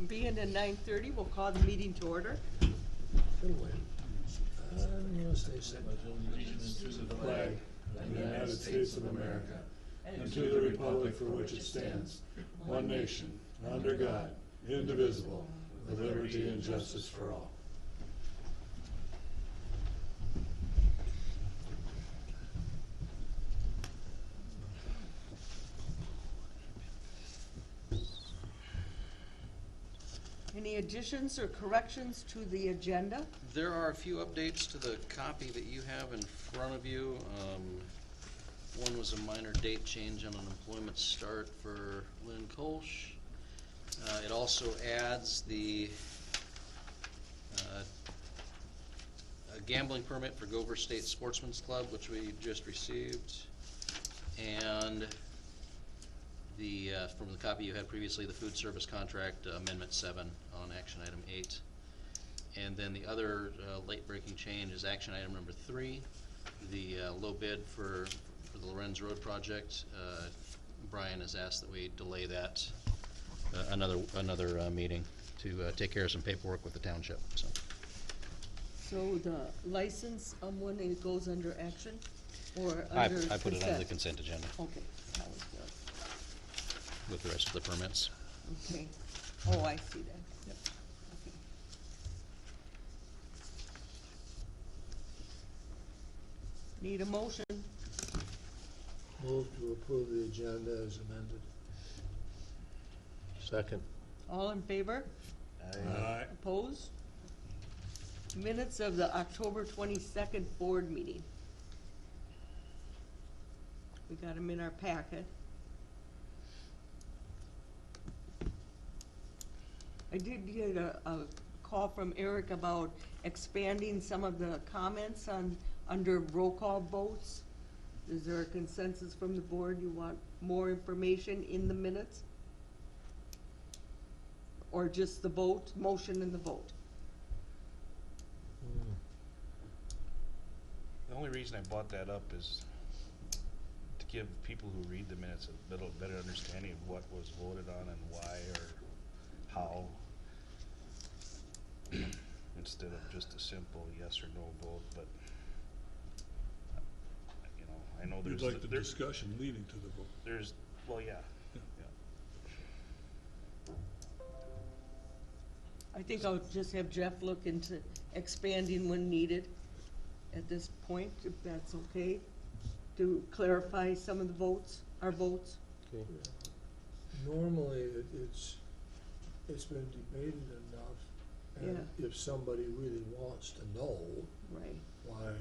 being at 9:30, we'll call the meeting to order. I'm gonna stay set. Allegiance to the flag of the United States of America and to the republic for which it stands, one nation, under God, indivisible, with liberty and justice for all. Any additions or corrections to the agenda? There are a few updates to the copy that you have in front of you. One was a minor date change on an employment start for Lynn Kolsch. It also adds the a gambling permit for Gover State Sportsman's Club, which we just received, and the from the copy you had previously, the food service contract amendment 7 on action item 8. And then the other late-breaking change is action item number 3, the low bid for the Lorenz Road project. Brian has asked that we delay that another meeting to take care of some paperwork with the township. So the license, when it goes under action or under I put it under the consent? consent agenda Okay, that was good. with the rest of the permits. Okay. Oh, I see that. Yep. Okay. Need a motion? Move to approve the agenda as amended. Second. All in favor? Aye. Opposed? Minutes of the October 22nd board meeting. We got them in our packet. I did get a call from Eric about expanding some of the comments under roll call votes. Is there a consensus from the board? You want more information in the minutes? Or just the vote, motion and the vote? The only reason I brought that up is to give people who read the minutes a little better understanding of what was voted on and why or how, instead of just a simple yes or no vote. But you know, I know You'd there's like the discussion leading to the vote. there's well, yeah. I think I'll just have Jeff look into expanding when needed at this point, if that's okay, to clarify some of the votes, our votes. Okay. Normally, it's been debated enough, and Yeah. if somebody really wants to know Right. why.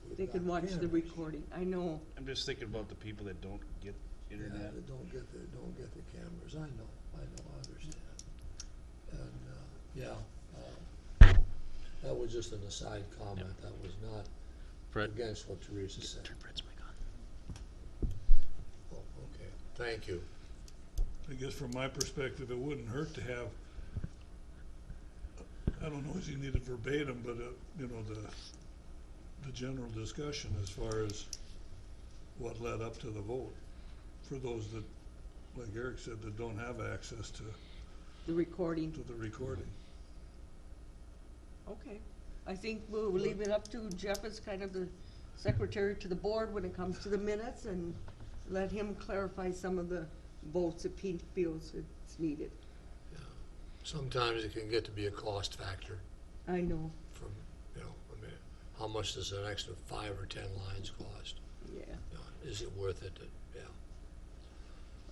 we've They can got watch the cameras. recording. I know. I'm just thinking about the people that don't get Yeah, internet. that don't get the cameras. I understand. And, that was just an aside comment. That was not Fred? against what Teresa said. Turn Fred's mic on. Oh, okay. Thank you. I guess from my perspective, it wouldn't hurt to have, I don't know if you need it verbatim, but, the general discussion as far as what led up to the vote. For those that, like Eric said, that don't have access to The recording. the recording. Okay. I think we'll leave it up to Jeff as kind of the secretary to the board when it comes to the minutes, and let him clarify some of the votes if he feels it's needed. Yeah. Sometimes it can get to be a cost factor I know. from, how much does an extra 5 or 10 lines cost? Yeah. Is it worth it? Yeah.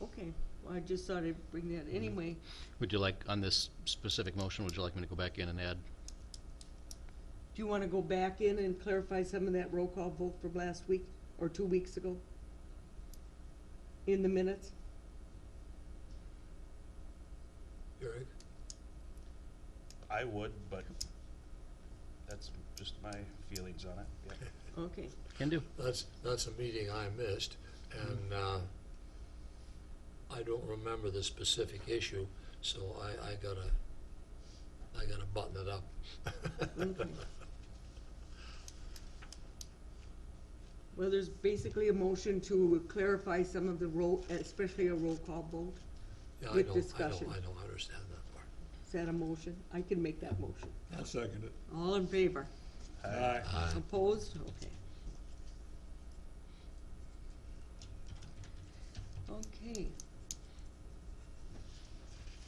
Okay. Well, I just thought I'd bring that anyway. Would you like, on this specific motion, would you like me to go back in and add? Do you want to go back in and clarify some of that roll call vote from last week or 2 weeks ago? In the minutes? Eric? I would, but that's just my feelings on it. Yeah. Okay. Can do. That's a meeting I missed, and I don't remember the specific issue, so I gotta button it up. Okay. Well, there's basically a motion to clarify some of the especially a roll call vote. Yeah, With discussion. I don't understand that part. Is that a motion? I can make that motion. I'll second it. All in favor? Aye. Aye. Opposed? Okay. Okay.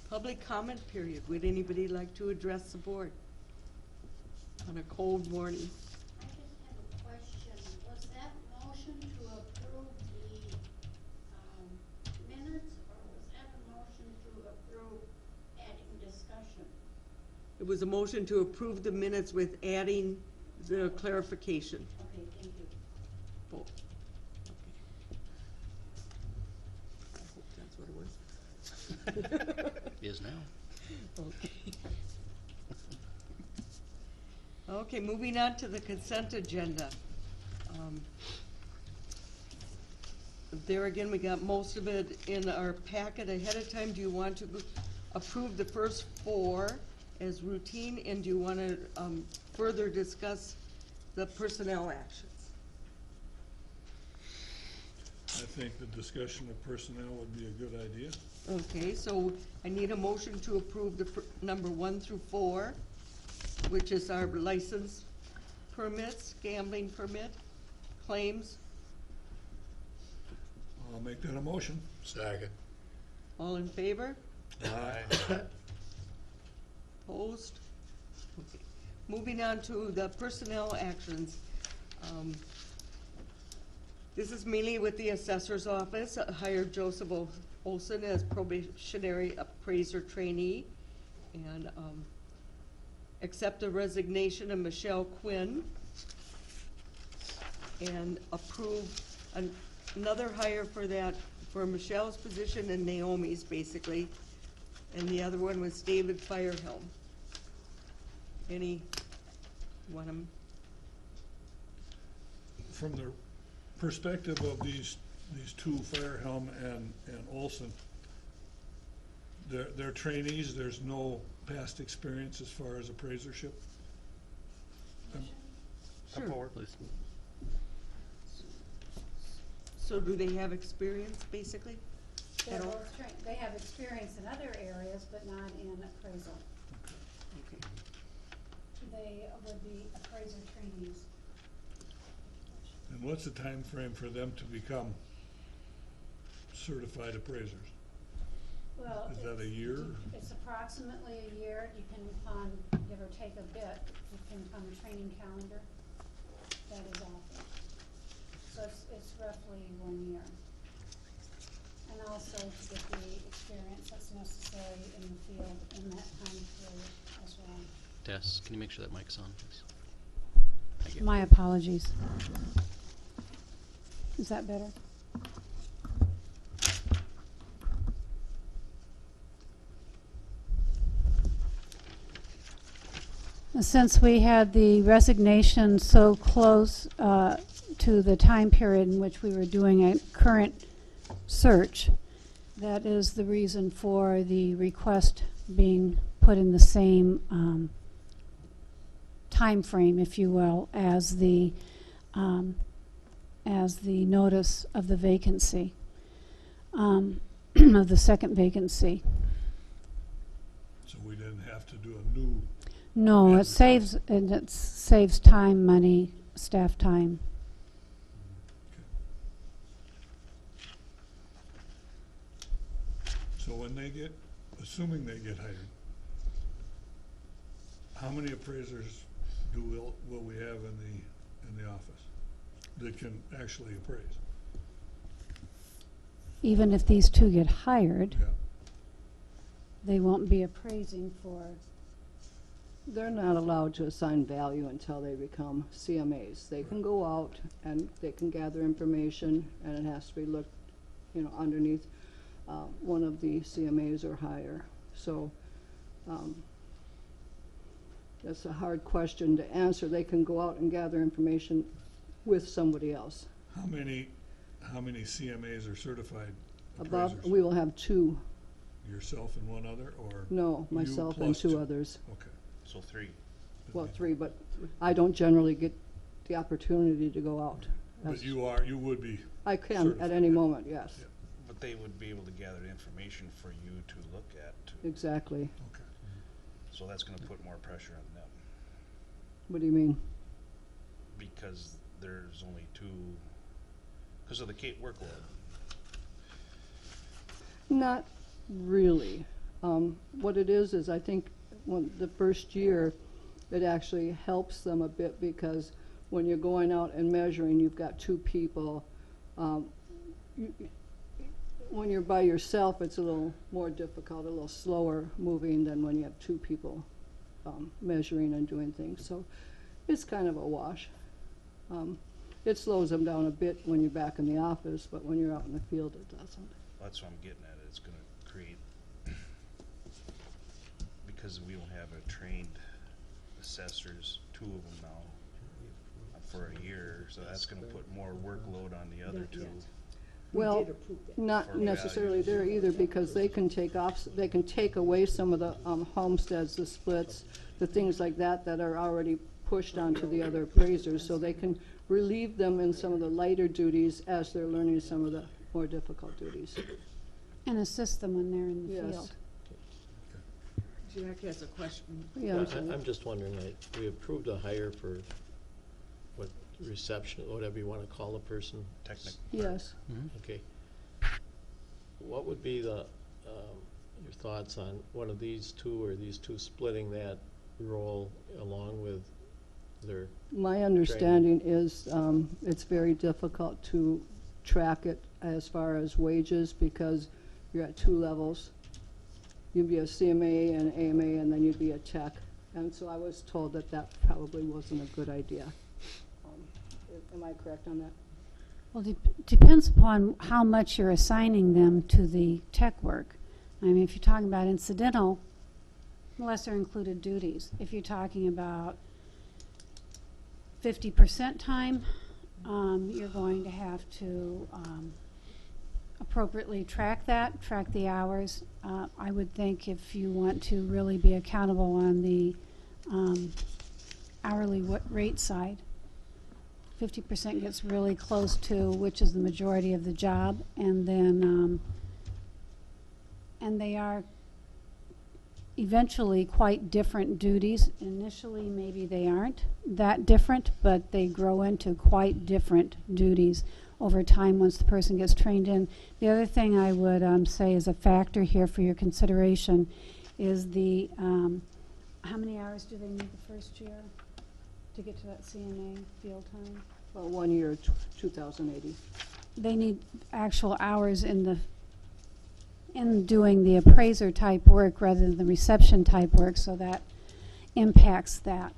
Public comment period. Would anybody like to address the board on a cold morning? I just have a question. Was that motion to approve the minutes, or was that a motion to approve adding discussion? It was a motion to approve the minutes with adding the clarification. Okay, thank you. Both. Okay. I hope that's what it was. Is now. Okay. Okay, moving on to the consent agenda. There again, we got most of it in our packet ahead of time. Do you want to approve the first 4 as routine, and do you want to further discuss the personnel actions? I think the discussion of personnel would be a good idea. Okay, so I need a motion to approve the number 1 through 4, which is our license permits, gambling permit, claims. I'll make that a motion. Second. All in favor? Aye. Opposed? Okay. Moving on to the personnel actions. This is mainly with the assessor's office. Hired Joseph Olson as probationary appraiser trainee, and accept the resignation of Michelle Quinn, and approve another hire for Michelle's position and Naomi's, basically. And the other one was David Firehelm. Want 'em? From the perspective of these two, Firehelm and Olson, they're trainees, there's no past experience as far as appraisership? Come Sure. forward, please. So do they have experience, basically? They're At all? both they have experience in other areas, but not in appraisal. Okay. They would be appraiser trainees. And what's the time frame for them to become certified appraisers? Well, Is that a year? It's approximately a year, depending upon, give or take a bit, depending upon the training calendar that is offered. So it's roughly 1 year. And also to get the experience that's necessary in the field in that time period as well. Des, can you make sure that mic's on, please? Thank you. My apologies. Is that better? Since we had the resignation so close to the time period in which we were doing a current search, that is the reason for the request being put in the same time frame, if you will, as the notice of the vacancy, of the second vacancy. So we didn't have to do a new, No, it saves time, money, staff time. so when they get, assuming they get hired, how many appraisers will we have in the office that can actually appraise? Even if these two get hired, Yeah. they won't be appraising for, They're not allowed to assign value until they become CMAs. They can go out and they can gather information, and it has to be looked, underneath one of the CMAs or higher. So that's a hard question to answer. They can go out and gather information with somebody else. How many CMAs are certified About, appraisers? we will have 2, Yourself and one other, or? no, you myself and plus 2 others. Okay. So 3. Well, 3, but I don't generally get the opportunity to go out. But That's- you would be, I can at certified, any yeah. moment, yes, Yeah. But they would be able to gather information for you to look at, to exactly. okay. So that's gonna put more pressure on them, What do you mean? because there's only two, because of the workload. Not really. What it is I think the first year, it actually helps them a bit because when you're going out and measuring, you've got two people. When you're by yourself, it's a little more difficult, a little slower moving than when you have two people measuring and doing things. So it's kind of a wash. It slows them down a bit when you're back in the office, but when you're out in the field, it doesn't. That's what I'm getting at, it's gonna create, because we don't have a trained assessors, two of them now, for a year, so that's gonna put more workload on the other two. Well, did approve that. not For necessarily there values. either, because they can take off, they can take away some of the homesteads, the splits, the things like that that are already pushed onto the other appraisers, so they can relieve them in some of the lighter duties as they're learning some of the more difficult duties. And assist them when they're in the Yes. field. Jack has a question. Yeah, I'm just wondering, we approved a hire for, what, reception, whatever you want to call the person? yes. Okay. What would be your thoughts on one of these two, or these two splitting that role along with their, My understanding is it's very difficult to track it as far as wages because you're at two levels. You'd be a CMA and AMA, and then you'd be a tech. And so I was told that that probably wasn't a good idea. Am I correct on that? Well, depends upon how much you're assigning them to the tech work. I mean, if you're talking about incidental, lesser included duties. If you're talking about 50% time, you're going to have to appropriately track the hours. I would think if you want to really be accountable on the hourly rate side, 50% gets really close to which is the majority of the job, and then and they are eventually quite different duties. Initially, maybe they aren't that different, but they grow into quite different duties over time once the person gets trained in. The other thing I would say is a factor here for your consideration is the how many hours do they need the first year to get to that CNA field time? Well, 1 year, 2,080. They need actual hours in doing the appraiser type work rather than the reception type work, so that impacts that.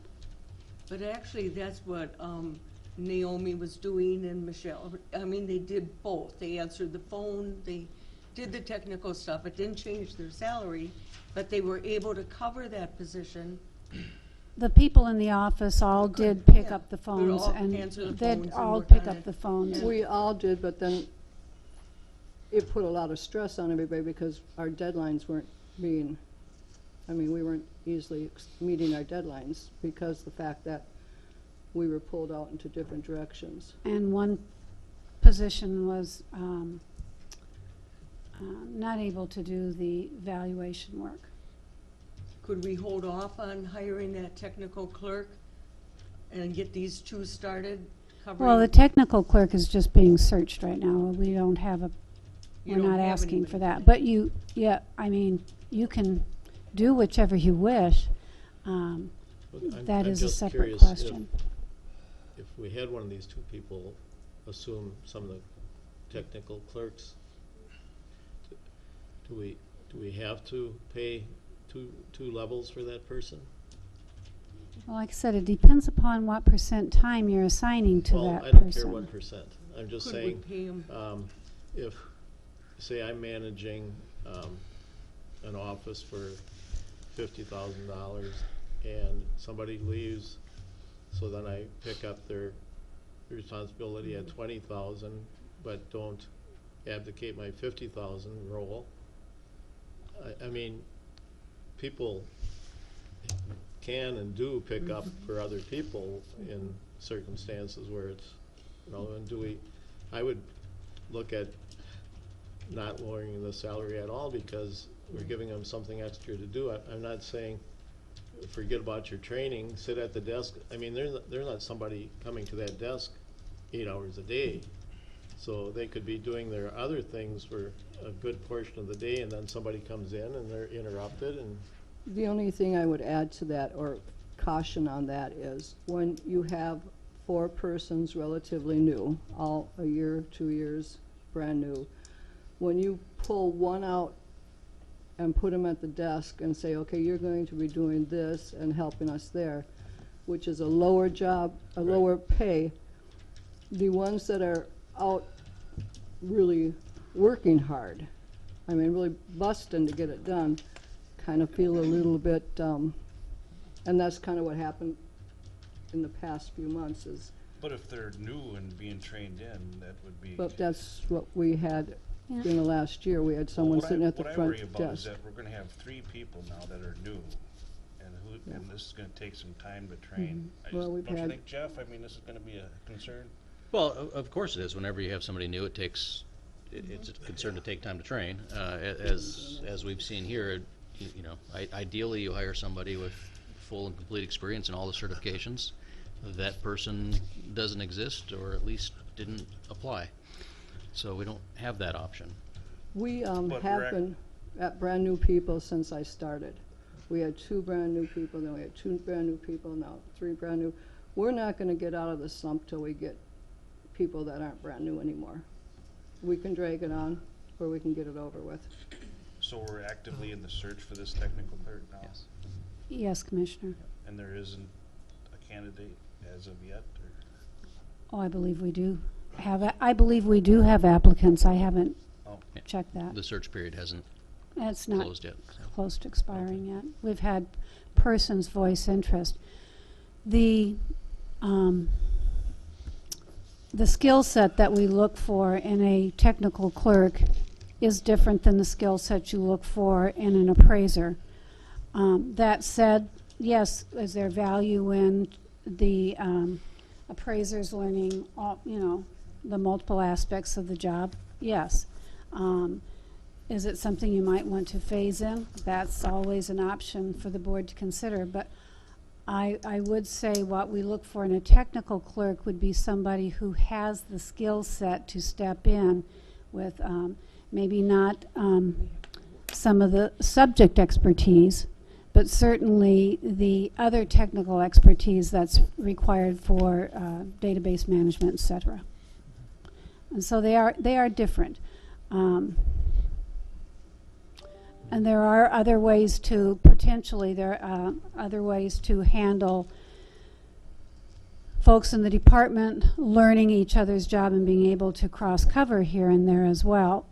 But actually, that's what Naomi was doing and Michelle. I mean, they did both. They answered the phone, they did the technical stuff. It didn't change their salary, but they were able to cover that position. The people in the office all did pick yeah. up the They would phones, all and answer the they'd phones and all work pick on up it. the phones. We all did, but then it put a lot of stress on everybody because our deadlines weren't being, we weren't easily meeting our deadlines because the fact that we were pulled out into different directions. And one position was not able to do the valuation work. Could we hold off on hiring that technical clerk and get these two started covering? Well, the technical clerk is just being searched right now. We don't have You we're don't not have asking for anybody. that. But you can do whichever you wish. That is a just separate curious question. if we had one of these two people assume some of the technical clerks, do we have to pay two levels for that person? Well, like I said, it depends upon what % time you're assigning to Well, that I don't care person. what percent. I'm just Could we saying, pay 'em? if, say I'm managing an office for $50,000 and somebody leaves, so then I pick up their responsibility at 20,000, but don't abdicate my 50,000 role. I mean, people can and do pick up for other people in circumstances where it's, and I would look at not lowering the salary at all because we're giving them something extra to do. I'm not saying forget about your training, sit at the desk. I mean, there's not somebody coming to that desk 8 hours a day. So they could be doing their other things for a good portion of the day, and then somebody comes in and they're interrupted, and The only thing I would add to that, or caution on that, is when you have 4 persons relatively new, all a year, 2 years, brand new, when you pull one out and put them at the desk and say, okay, you're going to be doing this and helping us there, which is a lower job, a lower pay, the ones that are out really working hard, I mean, really busting to get it done, kind of feel a little bit, and that's kind of what happened in the past few months is, But if they're new and being trained in, that would be. but that's what we had Yeah. in the last year. We had Well, someone what I- sitting at the What I front worry about is desk. that we're gonna have 3 people now that are new, and Yeah. and this is gonna take some time to train. Well, we've Don't you had- think, Jeff? I mean, this is gonna be a concern? Well, of course it is. Whenever you have somebody new, it takes, it's a concern to take time to train. As we've seen here, you know, ideally you hire somebody with full and complete experience and all the certifications. That person doesn't exist, or at least didn't apply. So we don't have that option. We But we're have at- been at brand new people since I started. We had 2 brand new people, then we had 2 brand new people, now 3 brand new. We're not gonna get out of the slump till we get people that aren't brand new anymore. We can drag it on, or we can get it over with. So we're actively in the search for this technical clerk now? Yes. Yes, Commissioner. And there isn't a candidate as of yet, or? Oh, I believe we do have applicants. I haven't Oh, checked that. The search period hasn't It's not closed yet. so. close to expiring yet. We've had persons voice interest. The skill set that we look for in a technical clerk is different than the skill set you look for in an appraiser. That said, yes, is there value in the appraisers learning all, the multiple aspects of the job? Yes. Is it something you might want to phase in? That's always an option for the board to consider. But I would say what we look for in a technical clerk would be somebody who has the skill set to step in with maybe not some of the subject expertise, but certainly the other technical expertise that's required for database management, et cetera. And so they are different. And there are other ways to other ways to handle folks in the department learning each other's job and being able to cross cover here and there as well.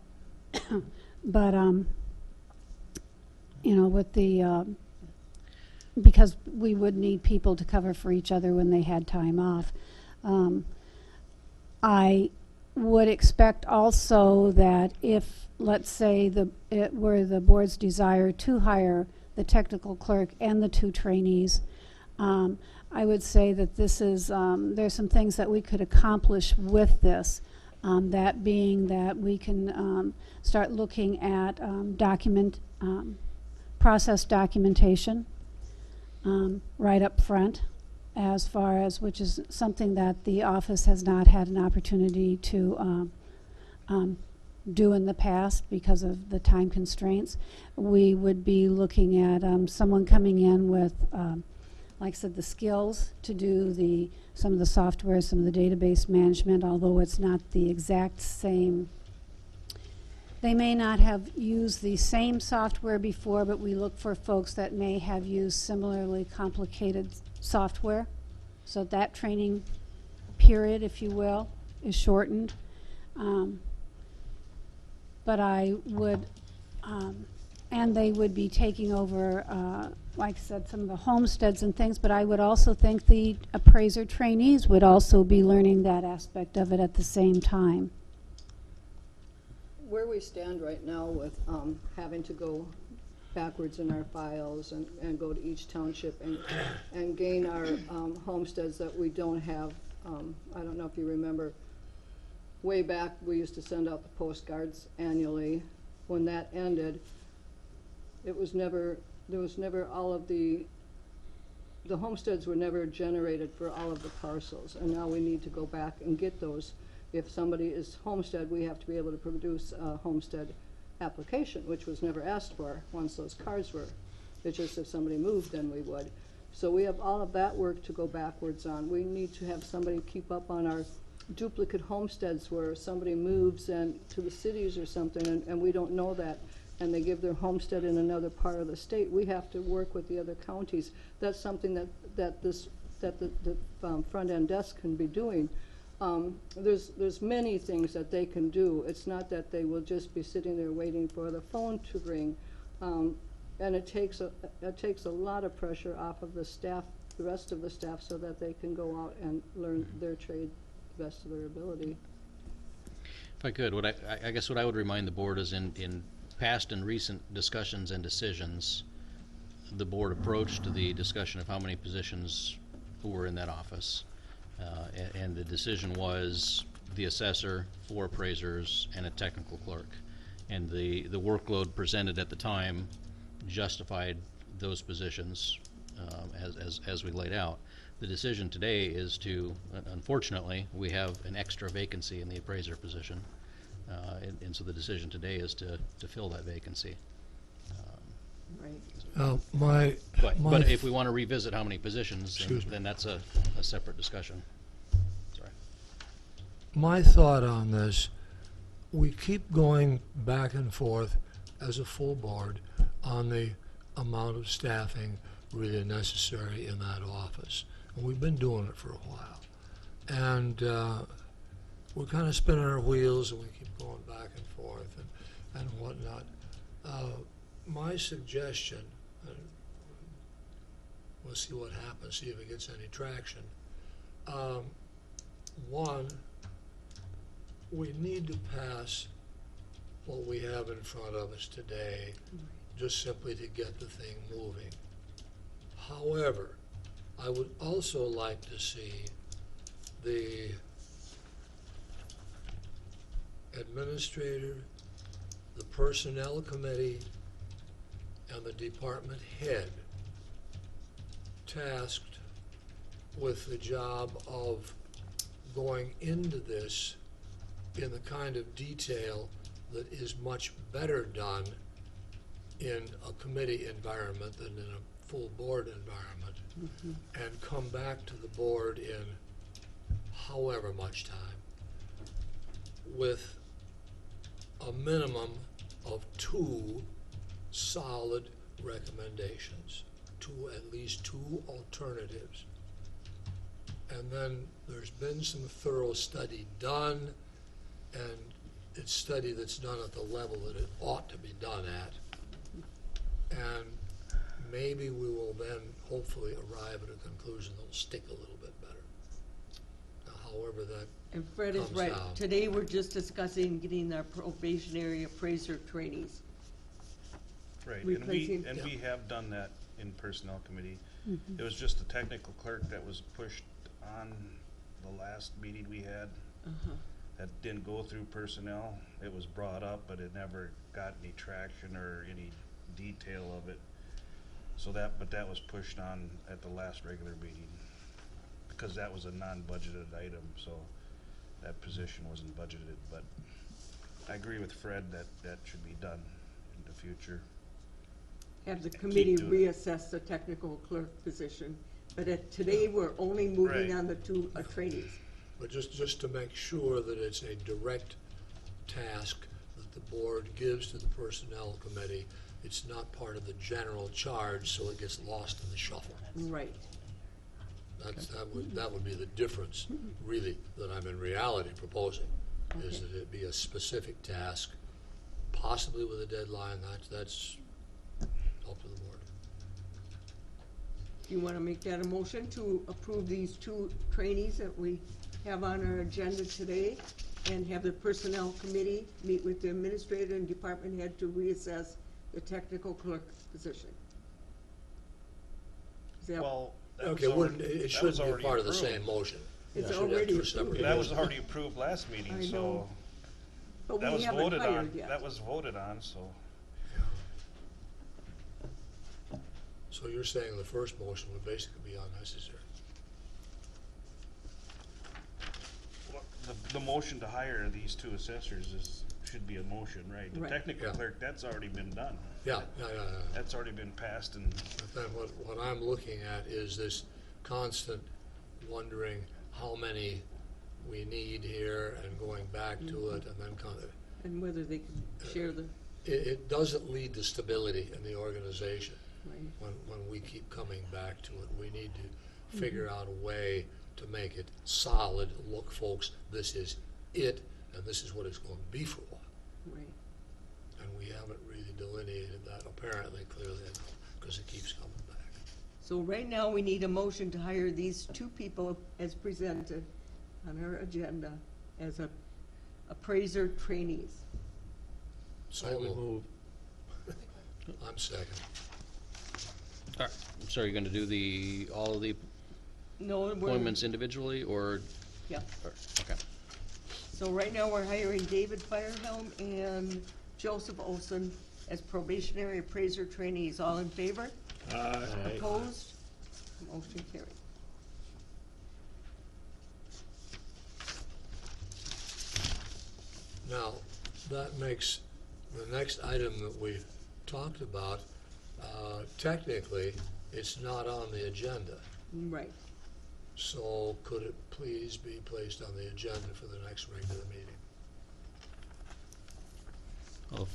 But with the because we would need people to cover for each other when they had time off. I would expect also that if, let's say, it were the board's desire to hire the technical clerk and the 2 trainees, I would say that this is, there's some things that we could accomplish with this. That being that we can start looking at process documentation right up front, as far as, which is something that the office has not had an opportunity to do in the past because of the time constraints. We would be looking at someone coming in with, like I said, the skills to do some of the software, some of the database management, although it's not the exact same. They may not have used the same software before, but we look for folks that may have used similarly complicated software. So that training period, if you will, is shortened. But I would, and they would be taking over, like I said, some of the homesteads and things, but I would also think the appraiser trainees would also be learning that aspect of it at the same time. Where we stand right now with having to go backwards in our files and go to each township and gain our homesteads that we don't have. I don't know if you remember, way back we used to send out the postcards annually. When that ended, there was never all of the the homesteads were never generated for all of the parcels, and now we need to go back and get those. If somebody is homestead, we have to be able to produce a homestead application, which was never asked for once those cards were. It's just if somebody moved, then we would. So we have all of that work to go backwards on. We need to have somebody keep up on our duplicate homesteads where somebody moves and to the cities or something, and we don't know that, and they give their homestead in another part of the state. We have to work with the other counties. That's something that the front end desk can be doing. There's many things that they can do. It's not that they will just be sitting there waiting for the phone to ring. And it takes a lot of pressure off of the staff, the rest of the staff, so that they can go out and learn their trade the best of their ability. If I could, I guess what I would remind the board is in past and recent discussions and decisions, the board approached the discussion of how many positions were in that office. And the decision was the assessor, 4 appraisers, and a technical clerk. And the workload presented at the time justified those positions as we laid out. The decision today is to, unfortunately, we have an extra vacancy in the appraiser position. And so the decision today is to fill that vacancy. Right. But if we want to revisit how many positions, Excuse me. then that's a separate discussion. Sorry. My thought on this, we keep going back and forth as a full board on the amount of staffing really necessary in that office. And we've been doing it for a while. And we're kind of spinning our wheels and we keep going back and forth and whatnot. My suggestion, we'll see what happens, see if it gets any traction. One, we need to pass what we have in front of us today, just simply to get the thing moving. However, I would also like to see the administrator, the personnel committee, and the department head tasked with the job of going into this in the kind of detail that is much better done in a committee environment than in a full board environment, and come back to the board in however much time with a minimum of 2 solid recommendations, at least 2 alternatives. And then there's been some thorough study done, and it's study that's done at the level that it ought to be done at. And maybe we will then hopefully arrive at a conclusion that'll stick a little bit better. Now, however that And Fred is comes right. down. Today, we're just discussing getting our probationary appraiser trainees. Right, Replacing- and yeah. we have done that in personnel committee. It was just the technical clerk that was pushed on the last meeting we had. That didn't go through personnel. It was brought up, but it never got any traction or any detail of it. So but that was pushed on at the last regular meeting, because that was a non-budgeted item, so that position wasn't budgeted. But I agree with Fred that that should be done in the future. Have the committee doing it. reassess the technical clerk position. But today, we're only moving Right. on the 2 trainees. But just to make sure that it's a direct task that the board gives to the personnel committee, it's not part of the general charge, so it gets lost in the shuffle. Right. That would be the difference, really, that I'm in reality proposing, is Okay. that it be a specific task, possibly with a deadline. That's up to the board. Do you want to make that a motion to approve these 2 trainees that we have on our agenda today, and have the personnel committee meet with the administrator and department head to reassess the technical clerk position? Is that, Well, that was Okay, already- it that was shouldn't be already part of the approved. same motion. It's It should have already 2 separate approved. That was motions. already approved last meeting, I so know. But that we was haven't voted hired on. yet. That was voted on, so. So you're saying the first motion would basically be unnecessary? Well, the motion to hire these two assessors should be a motion, right? The Right. technical Yeah. clerk, that's already been done. Yeah. That's already been passed and, But then what I'm looking at is this constant wondering how many we need here and going back to it and then kind of, And whether they can share the, it doesn't lead to stability in the organization. right, When we keep coming back to it, we need to figure out a way to make it solid. Look, folks, this is it, and this is what it's going to be for a while. right. And we haven't really delineated that apparently clearly enough, because it keeps coming back. So right now, we need a motion to hire these two people as presented on our agenda as appraiser trainees. So I would moved. move. I'm second. All right, so you're gonna do all of the No, we're, appointments individually, or, yeah. okay. So right now, we're hiring David Firehelm and Joseph Olson as probationary appraiser trainees. All in favor? Aye. Aye. Opposed? Motion carried. Now, that makes the next item that we've talked about, technically, it's not on the agenda. Right. So could it please be placed on the agenda for the next regular meeting? Oh,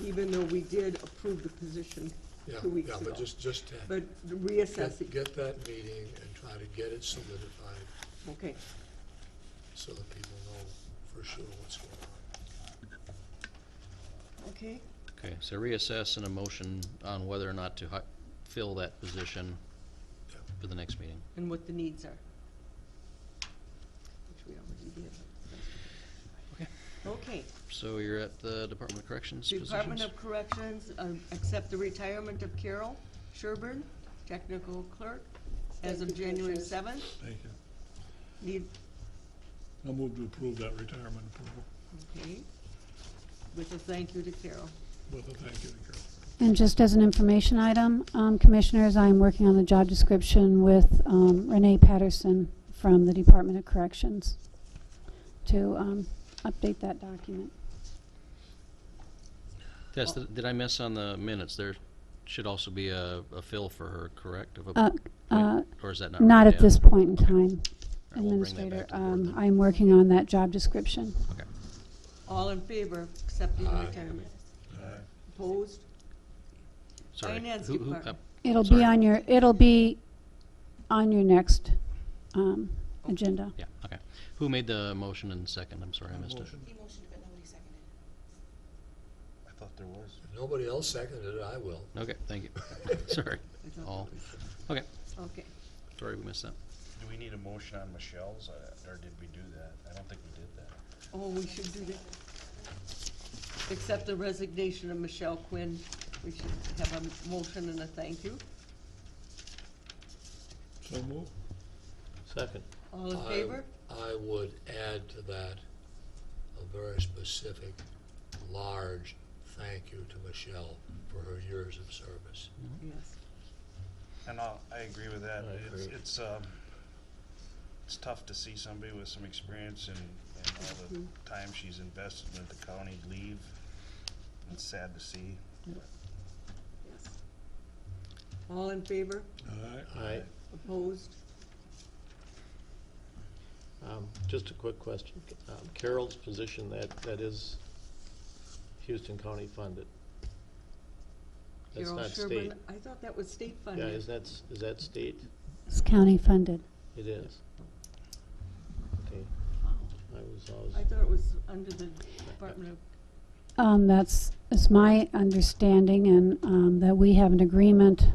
Even though we did approve the position Yeah, 2 weeks yeah, ago. but just But reassessing, get that meeting and try to get it solidified okay. so that people know for sure what's going on. Okay, Okay, so reassess and a motion on whether or not to fill that position Yeah. for the next meeting. and what the needs are. Which we already did. Okay. Okay, So you're at the Department of Corrections Department positions? of Corrections, accept the retirement of Carol Sherburne, technical clerk, as of Thank you, January Commissioners. 7th. Thank you. Need, I'll move to approve that retirement approval okay, with a thank you to Carol. with a thank you to Carol. And just as an information item, Commissioners, I am working on the job description with Renee Patterson from the Department of Corrections to update that document. Tess, did I miss on the minutes? There should also be a fill for her, correct? Of a Uh, point, or is that not? Not written at this down? point in time, All right, we'll bring that Administrator. back to the board then. I'm working on that job description. Okay. All in favor of accepting the Aye. retirement? Aye. Opposed? Sorry. Finance Who- Department. It'll Sorry. be on your next agenda. Yeah, okay. Who made the motion and second? I'm sorry, I missed it. Motion. He motioned, but nobody seconded. I thought there was. If nobody else seconded it, I will. Okay, thank you. Sorry. I thought All, that was- okay, Okay, sorry we missed that. Do we need a motion on Michelle's, or did we do that? I don't think we did that. oh, we should do that. Accept the resignation of Michelle Quinn. We should have a motion and a thank you. So move. Second. All in favor? I would add to that a very specific, large thank you to Michelle for her years of service. Yes. And I agree with that. I agree. It's tough to see somebody with some experience and all the time she's invested in the county leave. It's sad to see. Yes. All in favor? Aye. Aye. Opposed? Just a quick question. Carol's position, that is Houston County funded. That's Carol not Sherburne, state. I thought that was state Yeah, funded. is that state? It's county funded. It is. Okay. I was I always, thought it was under the Department of, That's my understanding, and that we have an agreement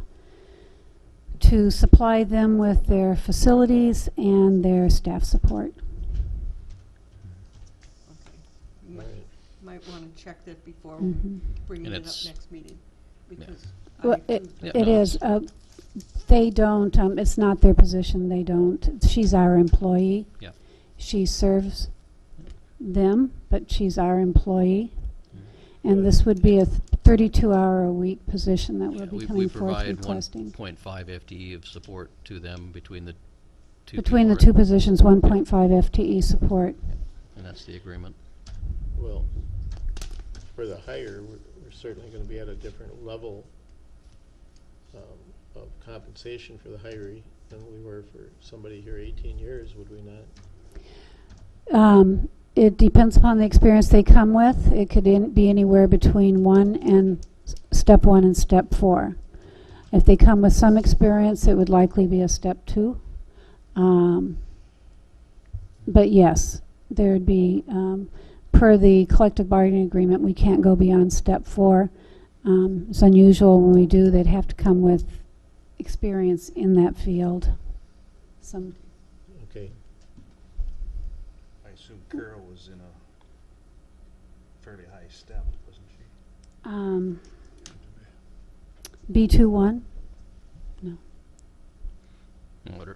to supply them with their facilities and their staff support. okay. all Might- right. Might want to check that before Mhm. bringing And it up it's- next meeting, because. Well, I it, approved Yeah, it no, is, they don't, it's not their position, they don't. She's our employee. Yeah. She serves them, but she's our employee. And this would be a 32-hour-a-week position that we'll We be coming forth provide requesting. 1.5 FTE of support to them between the two. Between the people, two positions, 1.5 FTE support. and that's the agreement. Well, for the hire, we're certainly gonna be at a different level of compensation for the hiree than we were for somebody here 18 years, would we not? It depends upon the experience they come with. It could be anywhere between step 1 and step 4. If they come with some experience, it would likely be a step 2. But yes, there'd be, per the collective bargaining agreement, we can't go beyond step 4. It's unusual when we do, they'd have to come with experience in that field. Some Okay, I assume Carol was in a fairly high step, wasn't she? B21. No.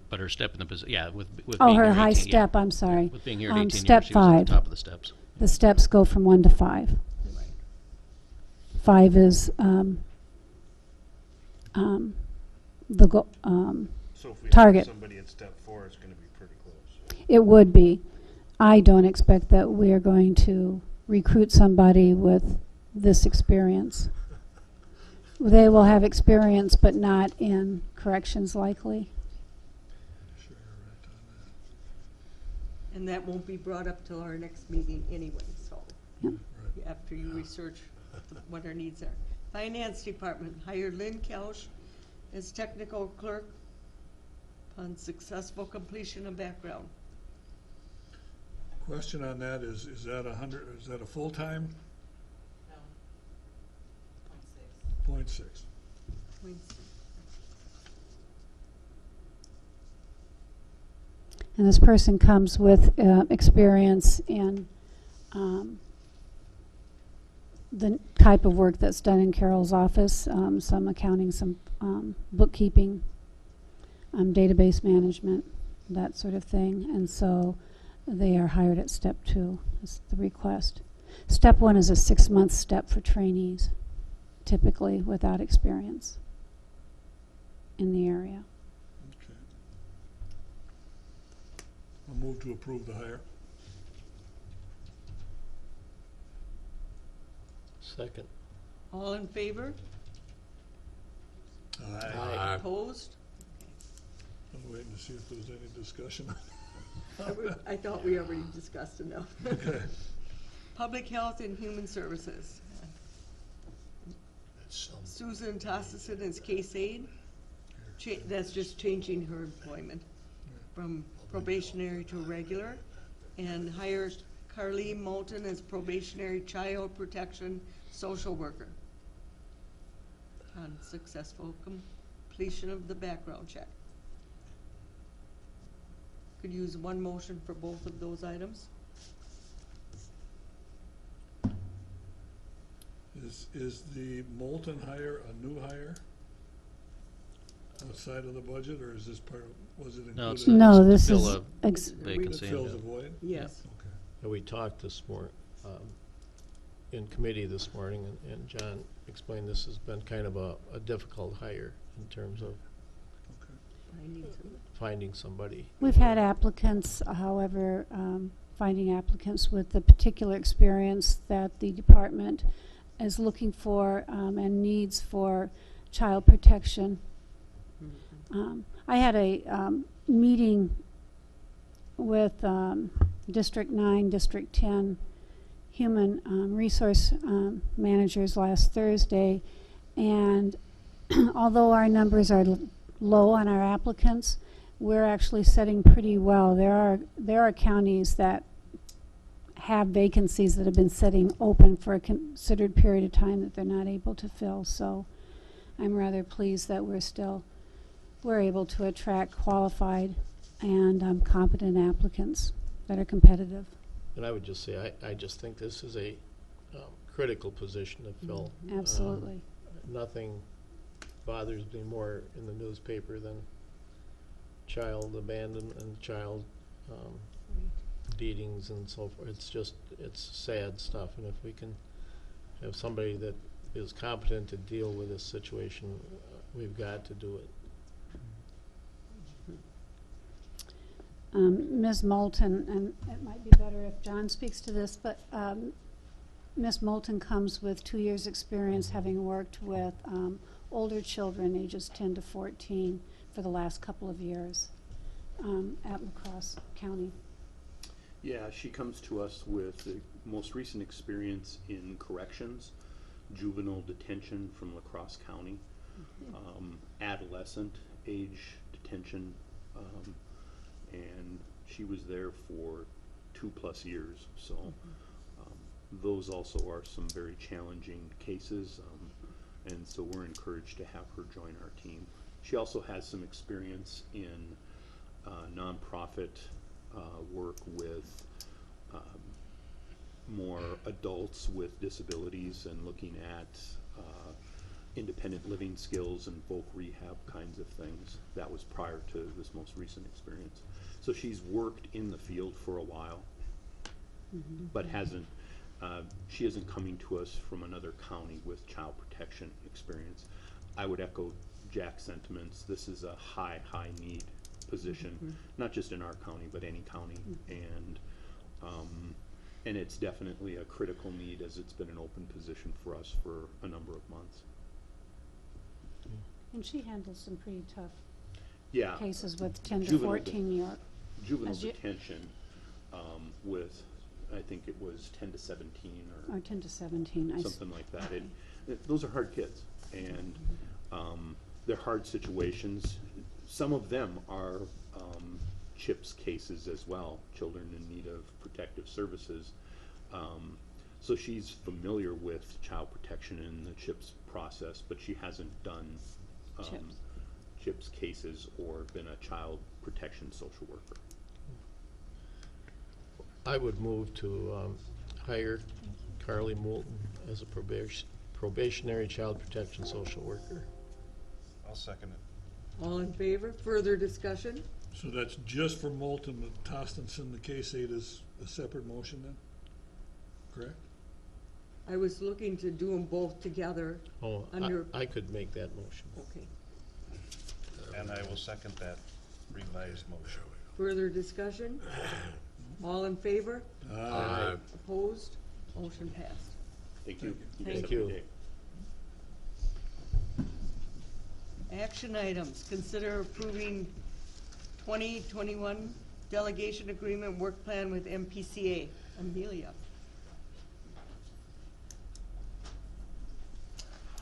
But her step in the position, yeah, with Oh, being her here high 18 yeah. step, I'm sorry. With being here at 18 years, Step she was at 5. the top of the steps. The steps go from 1 to 5. 5 is the goal. So if we Target. have somebody at step 4, it's gonna be pretty close. It would be. I don't expect that we are going to recruit somebody with this experience. They will have experience, but not in corrections likely. Sure, right on And that won't be brought up till our next meeting anyway, so. Yep. Right. After you research what our needs are. Finance Department, hire Lynn Kelch as technical clerk upon successful completion of background. Question on that is that is that a full-time? No. 0.6. And this person comes with experience in the type of work that's done in Carol's office, some accounting, some bookkeeping, database management, that sort of thing. And so they are hired at step 2, is the request. Step 1 is a 6-month step for trainees, typically without experience in the area. Okay. I'll move to approve the hire. Second. All in favor? Aye. Opposed? I was waiting to see if there was any discussion. I thought we already discussed enough. Okay. Public Health and Human Services. That's some- Susan Tossison as case aide. That's just changing her employment from probationary to regular. And hire Carleen Moulton as probationary child protection social worker on successful completion of the background check. Could use one motion for both of those items. Is the Moulton hire a new hire? Outside of the budget, or is this part of, was it included? No, it's in No, to this fill is a ex- It vacancy. fills a void? Yes. Okay. And we talked this in committee this morning, and John explained this has been kind of a difficult hire in terms of Okay. I need to. finding somebody. We've had applicants, however, finding applicants with the particular experience that the department is looking for and needs for child protection. I had a meeting with District 9, District 10 human resource managers last Thursday, and although our numbers are low on our applicants, we're actually setting pretty well. There are counties that have vacancies that have been sitting open for a considered period of time that they're not able to fill. So I'm rather pleased that we're able to attract qualified and competent applicants that are competitive. And I would just say, I just think this is a critical position to fill. Absolutely. Nothing bothers me more in the newspaper than child abandonment and child beatings and so forth. It's sad stuff, and if we can have somebody that is competent to deal with this situation, we've got to do it. Ms. Moulton, and it might be better if John speaks to this, but Ms. Moulton comes with 2 years' experience having worked with older children, ages 10 to 14, for the last couple of years at La Crosse County. Yeah, she comes to us with the most recent experience in corrections, juvenile detention from La Crosse County, adolescent age detention, and she was there for 2+ years. So those also are some very challenging cases, and so we're encouraged to have her join our team. She also has some experience in nonprofit work with more adults with disabilities and looking at independent living skills and folk rehab kinds of things. That was prior to this most recent experience. So she's worked in the field for a while, but she isn't coming to us from another county with child protection experience. I would echo Jack's sentiments. This is a high need position, not just in our county, but any county, and it's definitely a critical need, as it's been an open position for us for a number of months. And she handles some pretty tough Yeah, cases with 10 to Juvenile 14-year. juvenile As you- detention with, I think it was 10 to 17 Or 10 to 17. something like that. Those are hard kids, and they're hard situations. Some of them are CHIPS cases as well, children in need of protective services. So she's familiar with child protection and the CHIPS process, but she hasn't done CHIPS cases or been a child protection social worker. I would move to hire Carly Moulton as a probationary child protection social worker. I'll second it. All in favor? Further discussion? So that's just for Moulton, with Tostenson, the case 8 is a separate motion then? Correct? I was looking to do them both together. Oh, Under- I could make that motion. Okay. And I will second that revised motion. Further discussion? All in favor? Aye. Opposed? Motion passed. Thank you. Thank guys have a you. good day. Action items, consider approving 2021 delegation agreement work plan with MPCA. Amelia.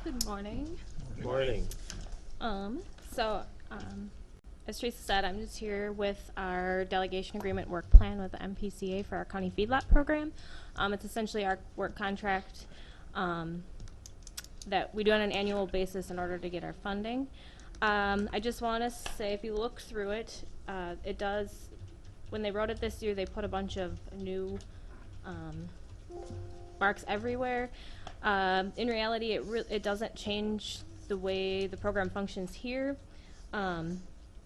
Good morning. Morning. As Teresa said, I'm just here with our delegation agreement work plan with the MPCA for our county feedlot program. It's essentially our work contract that we do on an annual basis in order to get our funding. I just want to say, if you look through it, it does, when they wrote it this year, they put a bunch of new marks everywhere. In reality, it doesn't change the way the program functions here,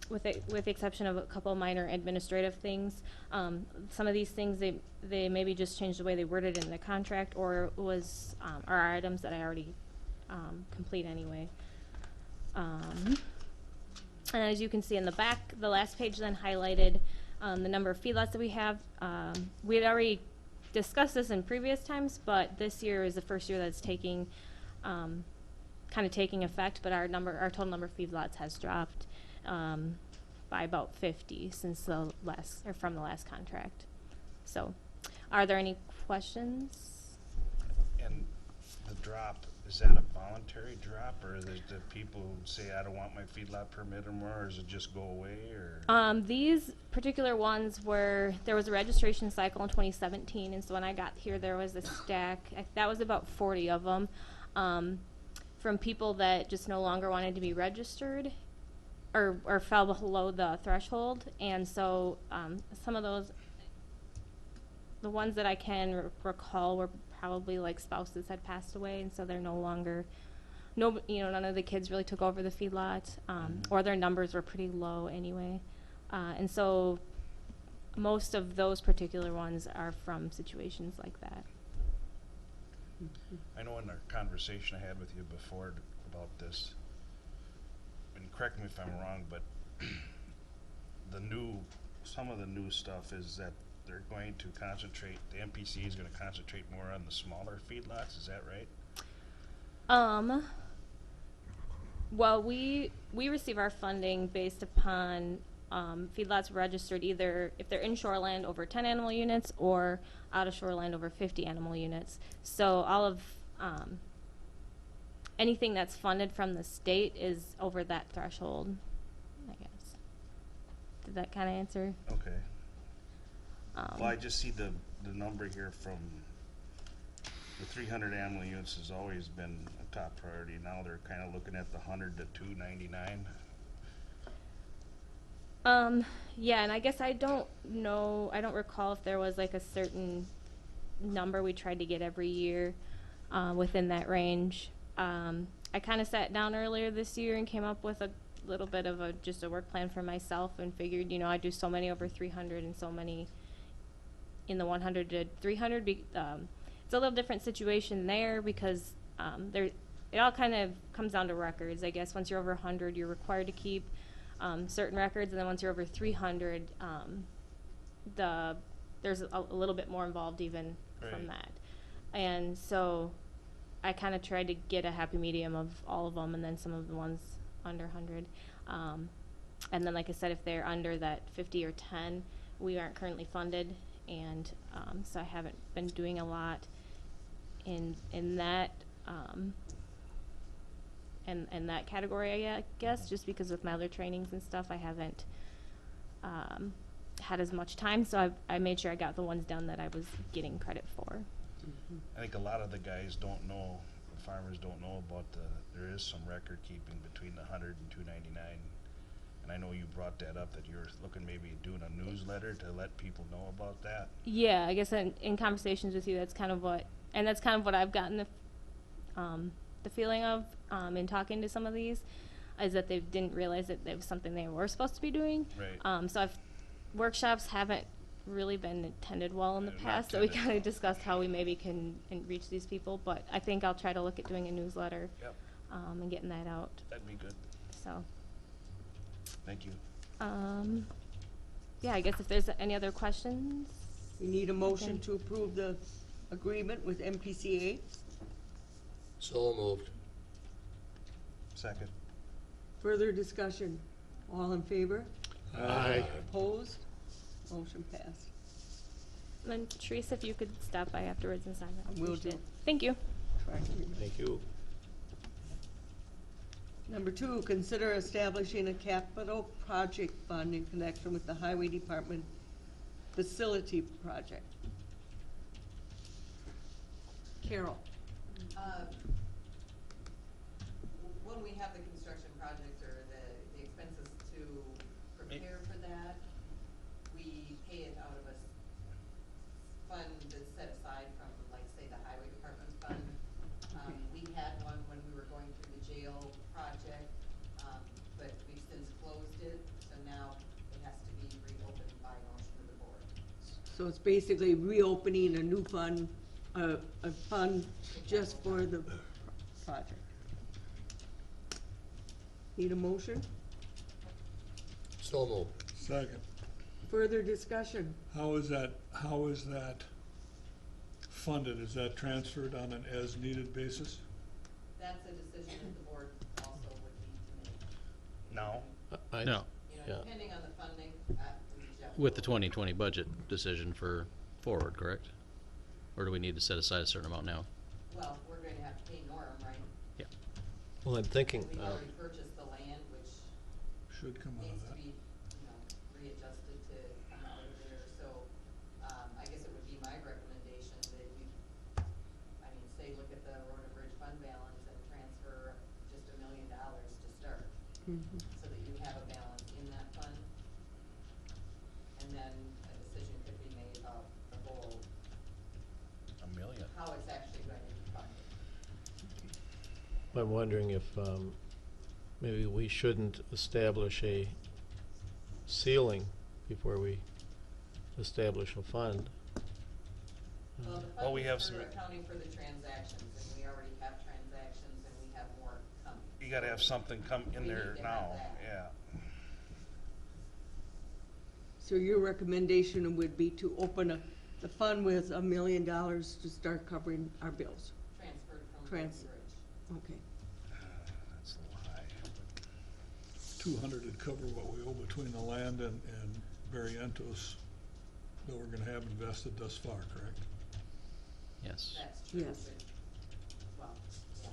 with the exception of a couple minor administrative things. Some of these things, they maybe just changed the way they worded it in the contract, or are items that I already complete anyway. And as you can see in the back, the last page then highlighted the number of feedlots that we have. We had already discussed this in previous times, but this year is the first year that it's taking effect. But our total number of feedlots has dropped by about 50 since from the last contract. So, are there any questions? And the drop, is that a voluntary drop, or do people say, I don't want my feedlot permit anymore, or does it just go away, or? These particular ones there was a registration cycle in 2017, and so when I got here, there was a stack, that was about 40 of them, from people that just no longer wanted to be registered or fell below the threshold. And so some of those, the ones that I can recall were probably like spouses had passed away, and so they're no longer, none of the kids really took over the feedlot, or their numbers were pretty low anyway. And so most of those particular ones are from situations like that. I know in our conversation I had with you before about this, and correct me if I'm wrong, but some of the new stuff is that they're going to concentrate, the MPC is gonna concentrate more on the smaller feedlots, is that right? Well, we receive our funding based upon feedlots registered either if they're in shoreland over 10 animal units or out of shoreland over 50 animal units. So all of anything that's funded from the state is over that threshold, I guess. Did that kind of answer? Okay. Well, I just see the number here from the 300 animal units has always been a top priority. Now they're kind of looking at the 100 to 299. Yeah, and I guess I don't recall if there was like a certain number we tried to get every year within that range. I kind of sat down earlier this year and came up with a little bit of just a work plan for myself and figured, I do so many over 300 and so many in the 100 to 300. It's a little different situation there because it all kind of comes down to records. I guess once you're over 100, you're required to keep certain records, and then once you're over 300, there's a little bit more involved even from that. And so I kind of tried to get a happy medium of all of them, and then some of the ones under 100. And then, like I said, if they're under that 50 or 10, we aren't currently funded, and so I haven't been doing a lot in that and that category, I guess, just because with my other trainings and stuff, I haven't had as much time, so I made sure I got the ones done that I was getting credit for. I think a lot of the guys don't know, the farmers don't know about there is some record keeping between the 100 and 299. And I know you brought that up, that you're looking maybe doing a newsletter to let people know about that. Yeah, I guess in conversations with you, that's kind of what I've gotten the feeling of in talking to some of these, is that they didn't realize that there was something they were supposed to be doing. Right. So workshops haven't really been attended well in the Not past, so we attended. kind of discussed how we maybe can reach these people, but I think I'll try to look at doing a newsletter. Yep. And getting that out. That'd be good. So, Thank you. yeah, I guess if there's any other questions. We need a motion Okay. to approve the agreement with MPCA. So moved. Second. Further discussion. All in favor? Aye. Opposed? Motion passed. And then Teresa, if you could stop by afterwards and sign that. I will Appreciate do. it. Thank you. Track agreement. Thank you. Number 2, consider establishing a capital project fund in connection with the Highway Department facility project. Carol? When we have the construction project or the expenses to prepare for that, we pay it out of a fund that's set aside from, like, say, the highway department fund. We had one when we were going through the jail project, but we've since closed it, so now it has to be reopened by motion of the board. So it's basically reopening a new fund, a fund just for the project. Need a motion? So moved. Second. Further discussion? How is that funded? Is that transferred on an as-needed basis? That's a decision that the board also would need to make. No. No, You know, depending on the funding, Jeff with the will- 2020 budget decision for forward, correct? Or do we need to set aside a certain amount now? Well, we're going to have to pay Norm, right? Yeah. Well, I'm thinking, We've already purchased the land, which Should come out needs of to that. be, readjusted to come out of there, so, I guess it would be my recommendation that you, say, look at the road and bridge fund balance and transfer just $1 million to start, so that you have a balance in that fund. And then a decision could be made about the whole, $1 million. how it's actually going to be funded. I'm wondering if maybe we shouldn't establish a ceiling before we establish a fund. Well, the Well, we fund have is some- for accounting for the transactions, and we already have transactions, and we have more coming. You gotta have something come in We there need to have now, that. yeah. So your recommendation would be to open the fund with $1 million to start covering our bills? Transferred from Road Trans- and Bridge. Okay. That's a little high. 200 would cover what we owe between the land and Barrientos that we're gonna have invested thus far, correct? Yes. That's true. Yes. but-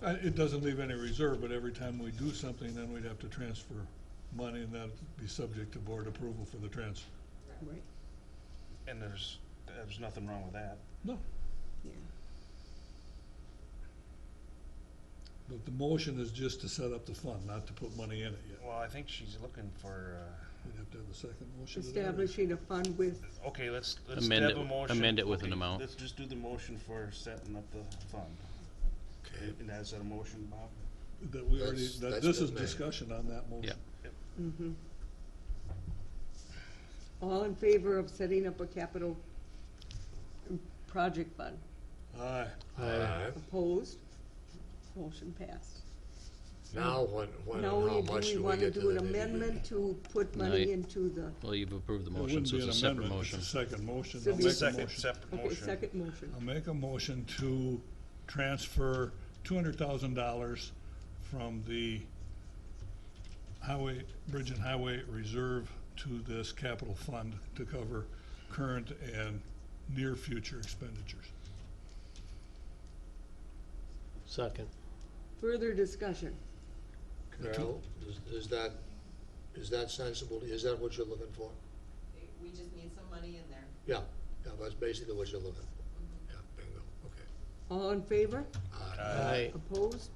Well, It doesn't leave any reserve, but every time we do something, then we'd have to transfer money, and that'd be subject to board approval for the transfer. Right, And there's nothing wrong with that. No, yeah. but the motion is just to set up the fund, not to put money in it yet. Well, I think she's looking for, We'd have to have a second motion to that. Establishing a fund with, okay, let's Amend have it- a motion. amend it with an Okay, amount. Let's just do the motion for setting up the fund. Okay. And that's a motion, Bob? That we already, That's- that that's this been is made. discussion on that motion. mhm. All in favor of setting up a capital project fund? Aye. Aye. Opposed? Motion passed. Now, when and Now, how much do we do we want to get to do the an nitty-gritty? amendment to put No, money you- into the, Well, you've approved the It motion, wouldn't so be it's an a separate amendment, motion. it's a second motion. So I'll we- make a Second, motion. separate okay, motion. second motion. I'll make a motion to transfer $200,000 from the Bridge and Highway Reserve to this capital fund to cover current and near future expenditures. Second. Further discussion? Carol, is that sensible? Is that what you're looking for? we just need some money in there. Yeah, that's basically what you're looking for. Yeah, bingo, okay. All in favor? Aye. Opposed?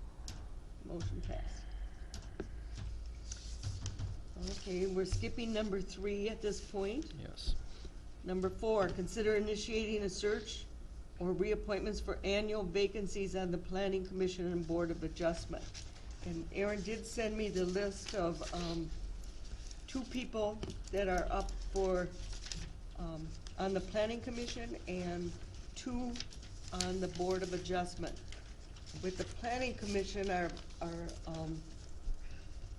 Motion passed. Okay, we're skipping number 3 at this point. Yes. Number 4, consider initiating a search or reappointments for annual vacancies on the Planning Commission and Board of Adjustment. And Aaron did send me the list of 2 people that are up for, on the Planning Commission and 2 on the Board of Adjustment. With the Planning Commission, our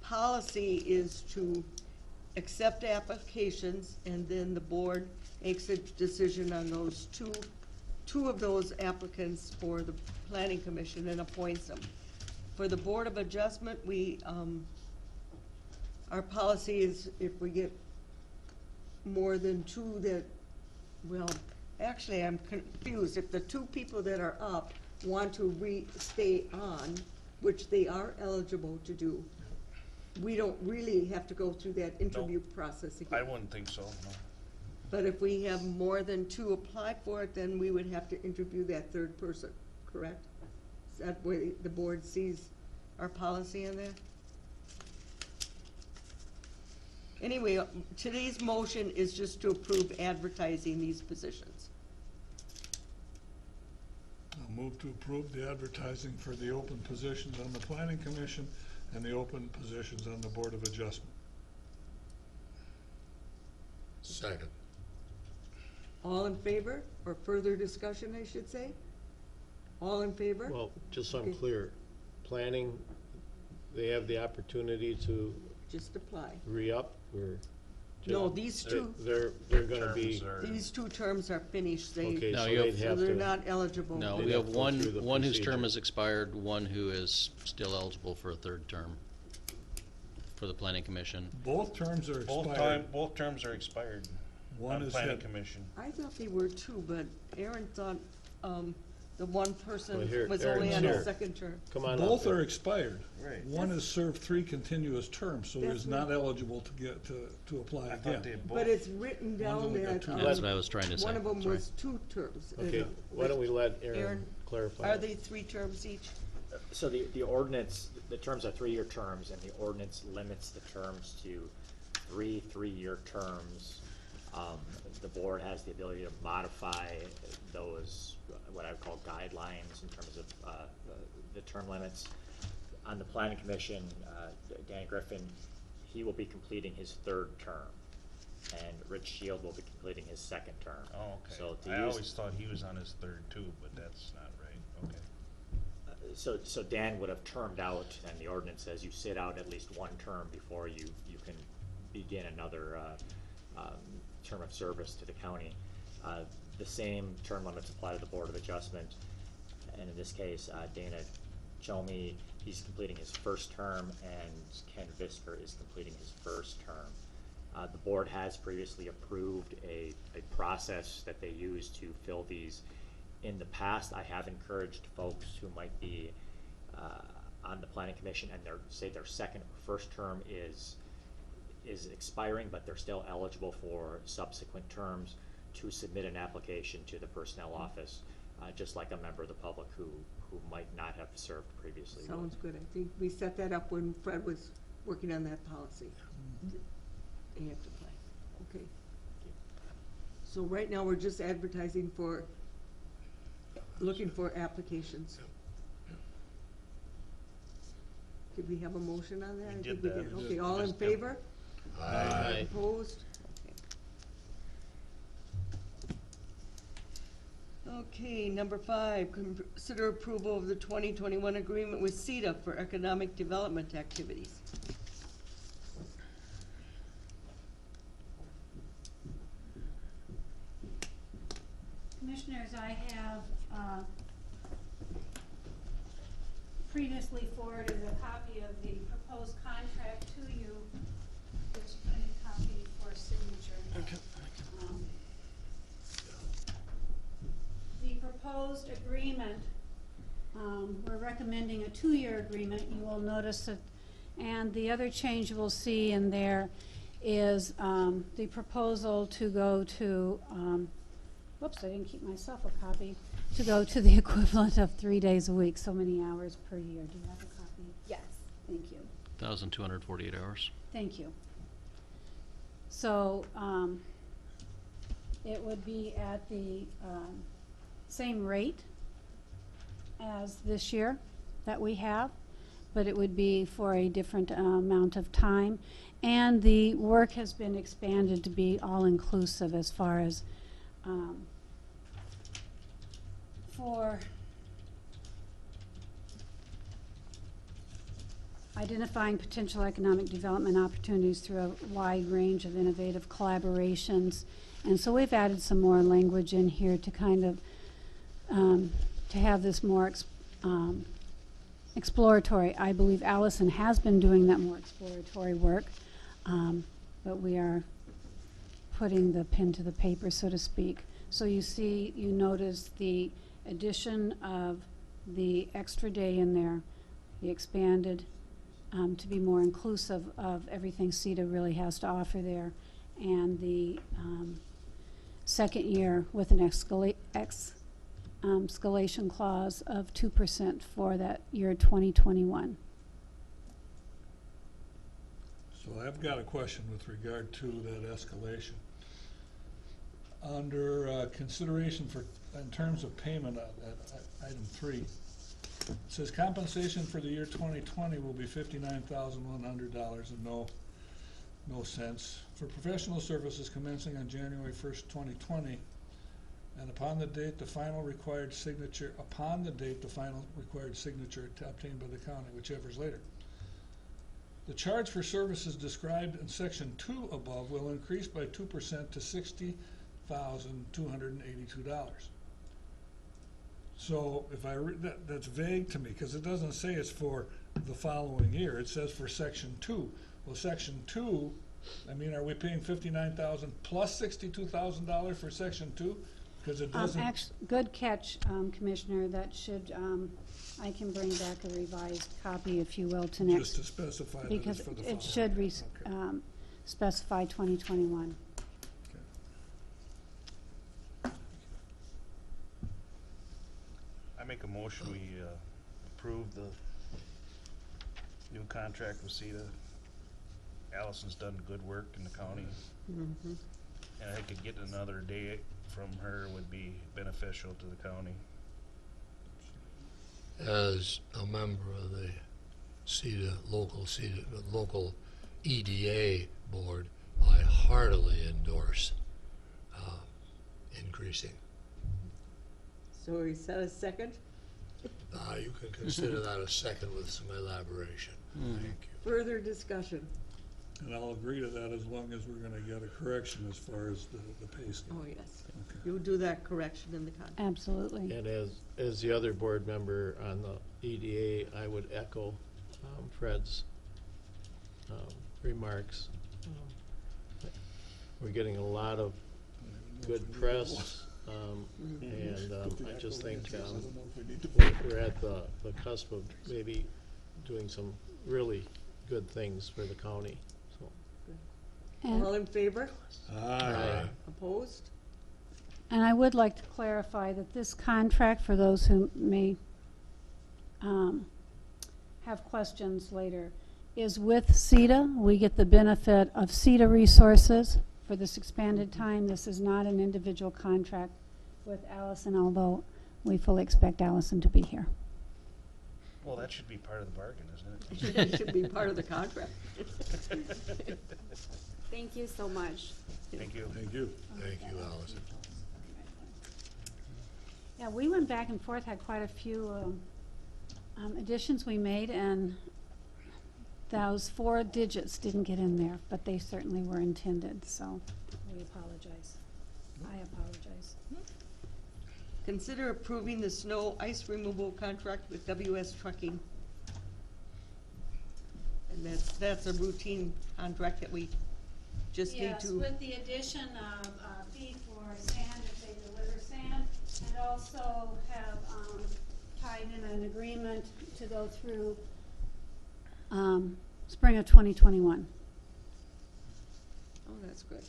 policy is to accept applications, and then the board makes a decision on those two of those applicants for the Planning Commission and appoints them. For the Board of Adjustment, our policy is if we get more than 2 that, well, actually, I'm confused. If the 2 people that are up want to stay on, which they are eligible to do, we don't really have to go through that interview process again. I wouldn't think so, no. But if we have more than 2 apply for it, then we would have to interview that 3rd person, correct? Is that way the board sees our policy on that? Anyway, today's motion is just to approve advertising these positions. I'll move to approve the advertising for the open positions on the Planning Commission and the open positions on the Board of Adjustment. Second. All in favor, or further discussion, I should say? All in favor? Well, just so I'm Okay. clear, planning, they have the opportunity to Just apply. re-up or? No, these two, They're gonna be, Terms are- these 2 terms are finished. They, okay, No, so you they'd have- so have they're to. not eligible. No, They'd we have have to go through the one whose term procedure. has expired, one who is still eligible for a 3rd term for the Planning Commission. Both terms are expired. Both terms are expired One on is planning had, commission. I thought they were 2, but Aaron thought, the one person Well, here, was only Aaron's on a here. 2nd term. Come on up. both there. are expired. Right. One has served 3 continuous terms, so That's is not eligible to get, to apply I thought they again. both. But it's written down only got that, 2. That's what I was trying to say. one of them Sorry. was 2 terms. Okay, why don't we let Aaron Aaron, clarify? Are it? they 3 terms each? So the ordinance, the terms are 3-year terms, and the ordinance limits the terms to 3-year terms. The board has the ability to modify those, what I would call guidelines in terms of the term limits. On the planning commission, Dan Griffin, he will be completing his 3rd term. and Rich Shield will be completing his second term. Oh, okay. So to I use- always thought he was on his third too, but that's not right, okay. So Dan would have termed out, and the ordinance says you sit out at least one term before you can begin another term of service to the county. The same term limits apply to the Board of Adjustment, and in this case, Dana Chomey, he's completing his first term, and Ken Visker is completing his first term. The board has previously approved a process that they use to fill these. In the past, I have encouraged folks who might be on the planning commission and their second or first term is expiring, but they're still eligible for subsequent terms, to submit an application to the personnel office, just like a member of the public who might not have served previously. Sounds good. I think we set that up when Fred was working on that policy. You have to play. Okay. So right now, we're just advertising for, looking for applications. Did we have a motion on that? We I did think that. Okay, all in Just did. favor? Aye. Opposed? Okay, number 5, consider approval of the 2021 agreement with CETA for economic development activities. Commissioners, I have previously forwarded a copy of the proposed contract to you. There's a printed copy for signature. The proposed agreement, we're recommending a 2-year agreement. You will notice that, and the other change you will see in there is the proposal to go to, whoops, I didn't keep myself a copy, to go to the equivalent of 3 days a week, so many hours per year. Do you have a copy? Yes. Thank you. 1,248 hours. Thank you. So, it would be at the same rate as this year that we have, but it would be for a different amount of time. And the work has been expanded to be all-inclusive as far as for identifying potential economic development opportunities through a wide range of innovative collaborations. And so we've added some more language in here to kind of to have this more exploratory. I believe Allison has been doing that more exploratory work, but we are putting the pen to the paper, so to speak. So you notice the addition of the extra day in there, the expanded, to be more inclusive of everything CETA really has to offer there, and the second year with an escalation clause of 2% for that year 2021. So I've got a question with regard to that escalation. Under consideration for, in terms of payment at item 3, it says compensation for the year 2020 will be $59,100 and no cents. For professional services commencing on January 1st, 2020, and upon the date the final required signature obtained by the county, whichever is later. The charge for services described in section 2 above will increase by 2% to $60,282. So if I read that, that's vague to me because it doesn't say it's for the following year. It says for section 2. Well, section 2, I mean, are we paying $59,000 plus $62,000 for section 2? Because it doesn't. Good catch, Commissioner. That should, I can bring back a revised copy, if you will, to next. Just to specify that it's because for the it should following. specify 2021. I make a motion, we approve the new contract with CETA. Allison's done good work in the county, Mm-hmm. and I think getting another day from her would be beneficial to the county. As a member of the local EDA board, I heartily endorse increasing. So he said a second. You can consider that a second with some elaboration. Thank you. Further discussion. And I'll agree to that as long as we're gonna get a correction as far as the pay scale. Oh, yes. Okay. You'll do that correction in the contract. Absolutely. And as the other board member on the EDA, I would echo Fred's remarks. We're getting a lot of good press, and I just think I don't know if we need to- we're at the cusp of maybe doing some really good things for the county, so. And- All in favor? Aye. Opposed? And I would like to clarify that this contract, for those who may have questions later, is with CETA. We get the benefit of CETA resources for this expanded time. This is not an individual contract with Allison, although we fully expect Allison to be here. Well, that should be part of the bargain, isn't it? It should be part of the contract. Thank you so much. Thank you. Thank you. Thank you, Allison. Yeah, we went back and forth, had quite a few additions we made, and those 4 digits didn't get in there, but they certainly were intended, so we apologize. I apologize. Consider approving the snow ice removal contract with WS Trucking. And that's a routine contract that we just need Yes, to. with the addition of a fee for sand if they deliver sand, and also have tied in an agreement to go through spring of 2021. Oh, that's good.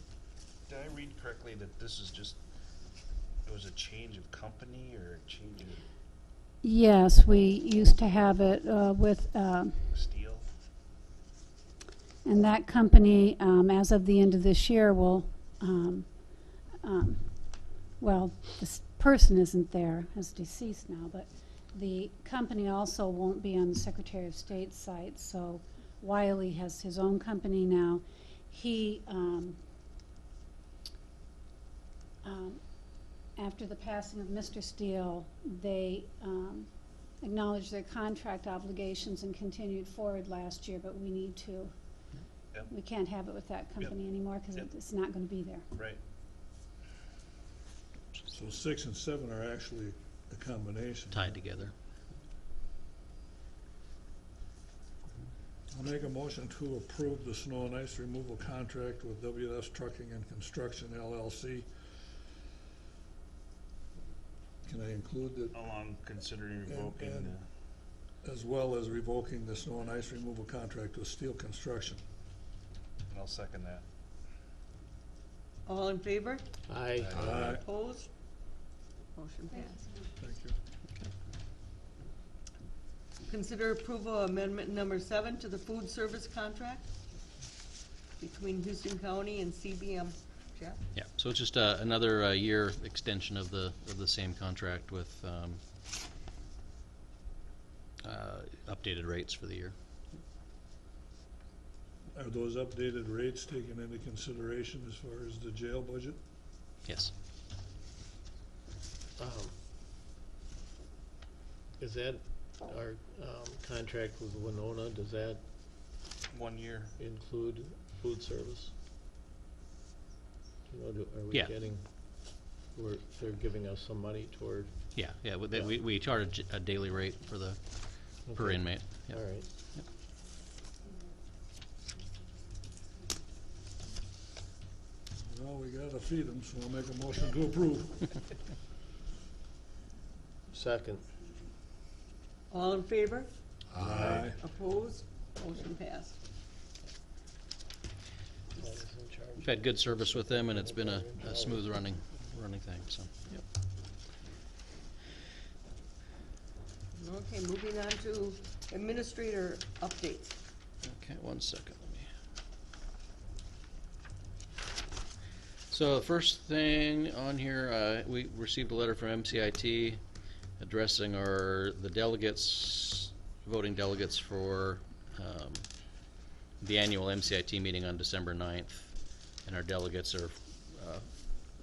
Did I read correctly that this is just, it was a change of company or a change of Yes, we used to have it with, steel? and that company, as of the end of this year, will, well, this person isn't there, is deceased now, but the company also won't be on the Secretary of State's site, so Wiley has his own company now. He, after the passing of Mr. Steele, they acknowledged their contract obligations and continued forward last year, but we need to. Yep. We can't have it with that company anymore because Yep. it's not going to be there. Right. So 6 and 7 are actually a combination. Tied together. I'll make a motion to approve the snow and ice removal contract with WS Trucking and Construction LLC. Can I include that, Along considering revoking and- the, as well as revoking the snow and ice removal contract with Steel Construction? I'll second that. All in favor? Aye. Aye. Opposed? Motion passed. Thank you. Consider approval of amendment number 7 to the food service contract between Houston County and CBM. Jeff? Yeah, so it's just another year extension of the same contract with updated rates for the year. Are those updated rates taken into consideration as far as the jail budget? Yes. Is that our contract with Winona, does that 1 year. include food service? You know, are we Yeah. getting, they're giving us some money toward, Yeah, we charge a daily rate for the per Okay. inmate. Yep. all right. Yep. Well, we gotta feed them, so I'll make a motion to approve. Second. All in favor? Aye. Opposed? Motion passed. We've had good service with them, and it's been a smooth running thing, so, yep. Okay, moving on to administrator updates. Okay, 1 second, let me. So the first thing on here, we received a letter from MCIT addressing the delegates, voting delegates for the annual MCIT meeting on December 9th. And our delegates are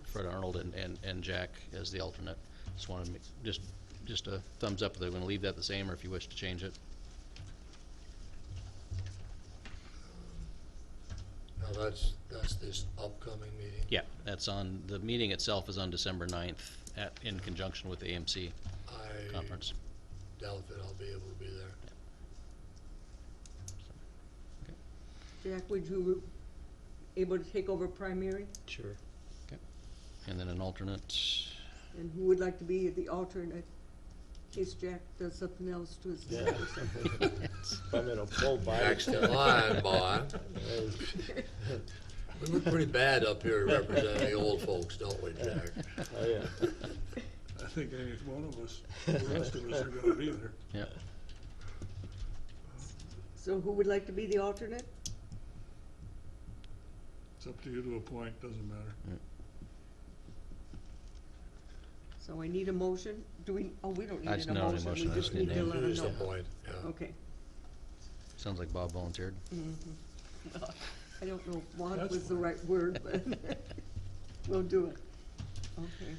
Fred Arnold and Jack as the alternate. Just wanted to make, just a thumbs up if they're going to leave that the same or if you wish to change it. Now, that's this upcoming meeting. Yeah, that's on, the meeting itself is on December 9th in conjunction with the AMC I conference. doubt that I'll be able to be there. Jack, would you able to take over primary? Sure. Okay. And then an alternate. And who would like to be the alternate in case Jack does something else to his Yeah. neck or something? I'm in a full body. Jack's the lion, boy. We look pretty bad up here representing the old folks, don't we, Jack? Oh, yeah. I think any one of us, the rest of us are gonna be there. Yeah. So who would like to be the alternate? It's up to you to appoint, doesn't matter. So I need a motion. Do we, oh, we don't I need just an don't need a emotion. motion, I We just just need need to name. let them Just a know. point, yeah. Okay. Sounds like Bob volunteered. Well, I don't know if want That's was the fine. right word, but we'll do it. Okay.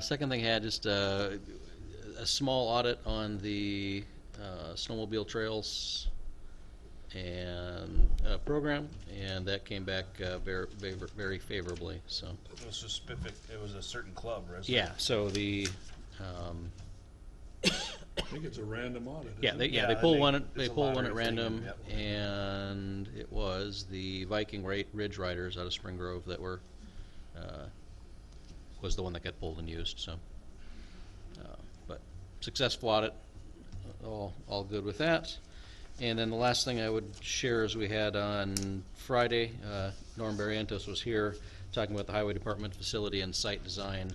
Second thing I had just a small audit on the snowmobile trails and program, and that came back very favorably. So It was specific, it was a certain club, right? yeah, so the I think it's a random audit. yeah isn't they, it? yeah, Yeah, they pull they- one it's they a pull one at lottery thing, random, yep. and it was the Viking Ridge Riders out of Spring Grove that were was the one that got pulled and used. So, but successful audit, all good with that. And then the last thing I would share is we had on Friday, Norm Barrientos was here talking about the Highway Department facility and site design.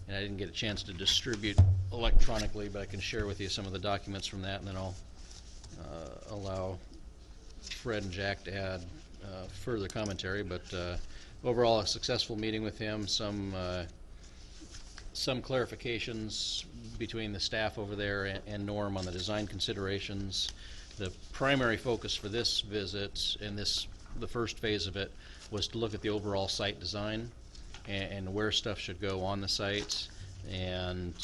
And I didn't get a chance to distribute electronically, but I can share with you some of the documents from that, and then I'll allow Fred and Jack to add further commentary. But overall, a successful meeting with him, some clarifications between the staff over there and Norm on the design considerations. The primary focus for this visit and the first phase of it was to look at the overall site design and where stuff should go on the site. And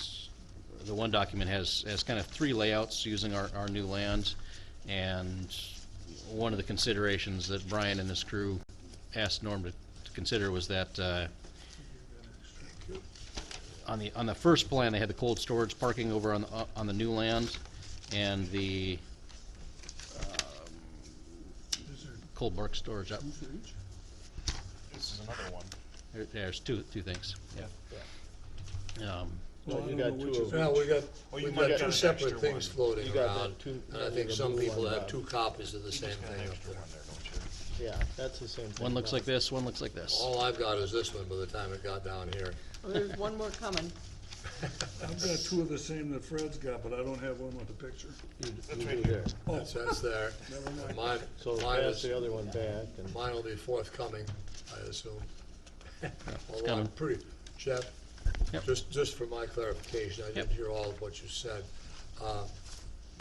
the one document has kind of three layouts using our new land. And one of the considerations that Brian and his crew asked Norm to consider was that on the first plan they had the cold storage parking over on the new land, and the cold bark storage up. This is another one. There's two things. Yeah. Well, Well, I you don't got know two which of is them. Well, which. Well, you we've might got got two an separate extra things one. floating You got that around, two- and I you think got some blue people one, have Bob. two copies of the same Just got an thing up extra there. one there, don't you? Yeah, that's the same thing. One looks Bob. like this, one looks like this. All I've got is this one by the time it got down here. Well, there's one more coming. I've got two of the same that Fred's got, but I don't have one with the picture. You do there. Oh, That's there. never mind. Mine, So mine pass is, the other one back and. mine will be forthcoming, I assume. Although coming. I'm pretty, Jeff, Yep. just for my clarification, I didn't Yep. hear all of what you said.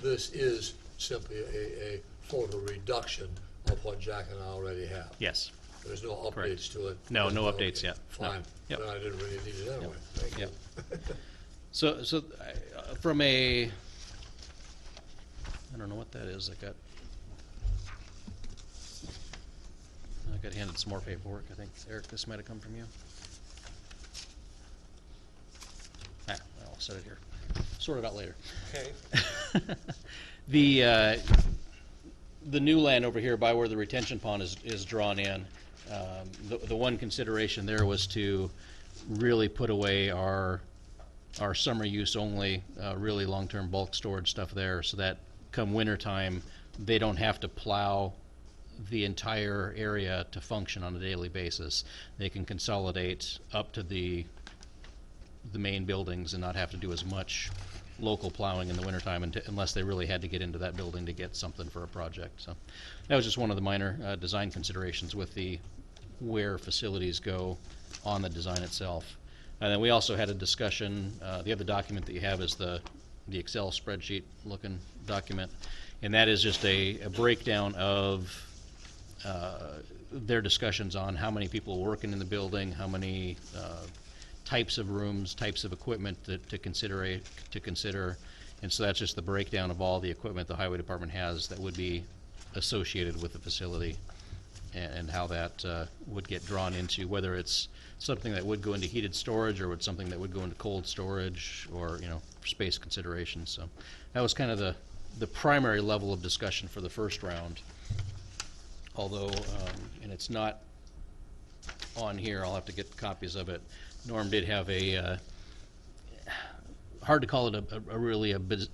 This is simply a photo reduction of what Jack and I already have. Yes. There's no Correct. updates to it. No, no Okay, updates yet. No. Fine, Yep. then I didn't really need it anyway, thank you. Yep. So from a, I don't know what that is. I got handed some more paperwork. I think, Eric, this might have come from you. I'll set it here. Sort it out later. Okay. The new land over here by where the retention pond is drawn in, the one consideration there was to really put away our summer use only, really long-term bulk storage stuff there, so that come winter time, they don't have to plow the entire area to function on a daily basis. They can consolidate up to the main buildings and not have to do as much local plowing in the wintertime unless they really had to get into that building to get something for a project. So that was just one of the minor design considerations with where facilities go on the design itself. And then we also had a discussion, the other document that you have is the Excel spreadsheet looking document, and that is just a breakdown of their discussions on how many people working in the building, how many types of rooms, types of equipment to consider. And so that's just the breakdown of all the equipment the highway department has that would be associated with the facility, and how that would get drawn into, whether it's something that would go into heated storage or it's something that would go into cold storage, or, you know, space considerations. So that was kind of the primary level of discussion for the first round. Although, and it's not on here, I'll have to get copies of it. Norm did have a, hard to call it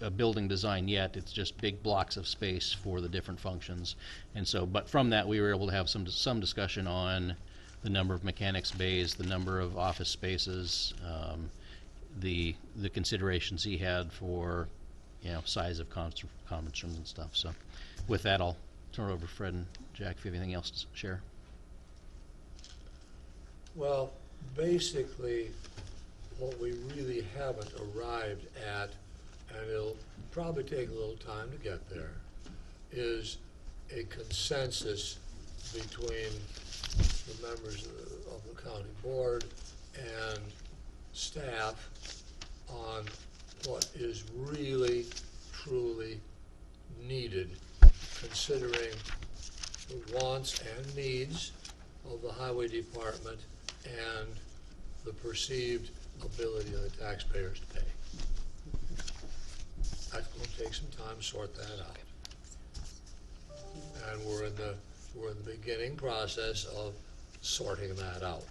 a building design yet. It's just big blocks of space for the different functions. And so, but from that, we were able to have some discussion on the number of mechanics bays, the number of office spaces, the considerations he had for, you know, size of conference rooms and stuff. So with that, I'll turn it over to Fred and Jack if you have anything else to share. Well, basically, what we really haven't arrived at, and it'll probably take a little time to get there, is a consensus between the members of the county board and staff on what is really, truly needed, considering the wants and needs of the highway department and the perceived ability of the taxpayers to pay. That's going to take some time to sort that out. And we're in the beginning process of sorting that out.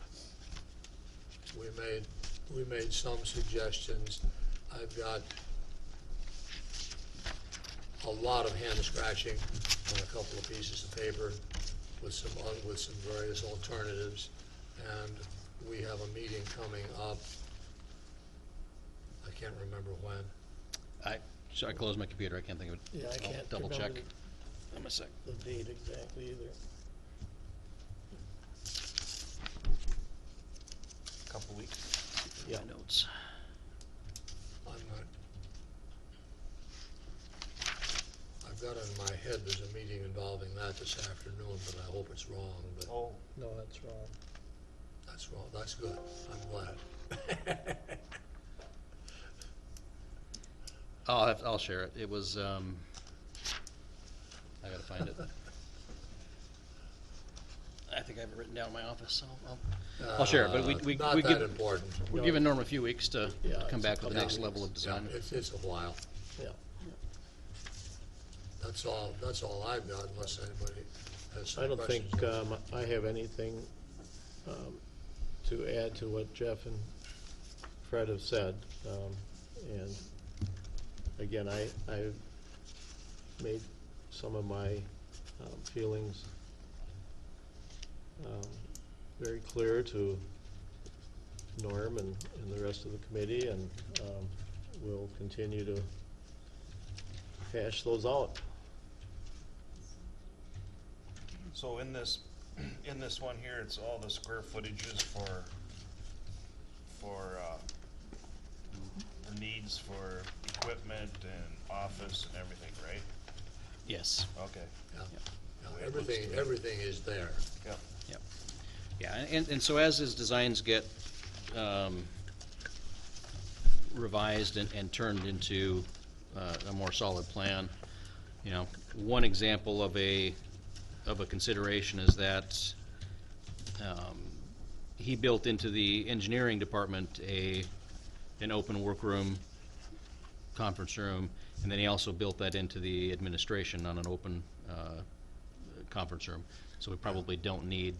We made some suggestions. I've got a lot of hand scratching on a couple of pieces of paper with some various alternatives, and we have a meeting coming up. I can't remember when. Should I close my computer? I can't think of it. Yeah, I I'll can't double check. remember I'm a sec. the date exactly either. Couple weeks. Yeah. My notes. I've got it in my head there's a meeting involving that this afternoon, but I hope it's wrong. But Oh, No, that's wrong. that's wrong. That's good. I'm glad. I'll share it. It was, I gotta find it. I think I have it written down in my office, so I'll share it, but we not we that give, important. we're giving Norm a few weeks to Yeah, come it's back with the a next couple level of Yeah, design. it's a while. Yeah. That's all I've got, unless anybody has some I don't think questions. I have anything to add to what Jeff and Fred have said. And again, I've made some of my feelings very clear to Norm and the rest of the committee, and we'll continue to hash those out. so in this one here, it's all the square footages for the needs for equipment and office and everything, right? Yes. Okay. Yeah. Yeah, everything is there. Yep. Yep. Yeah, and so as his designs get revised and turned into a more solid plan, you know, one example of a consideration is that he built into the engineering department an open workroom, conference room, and then he also built that into the administration on an open conference room. So we probably don't need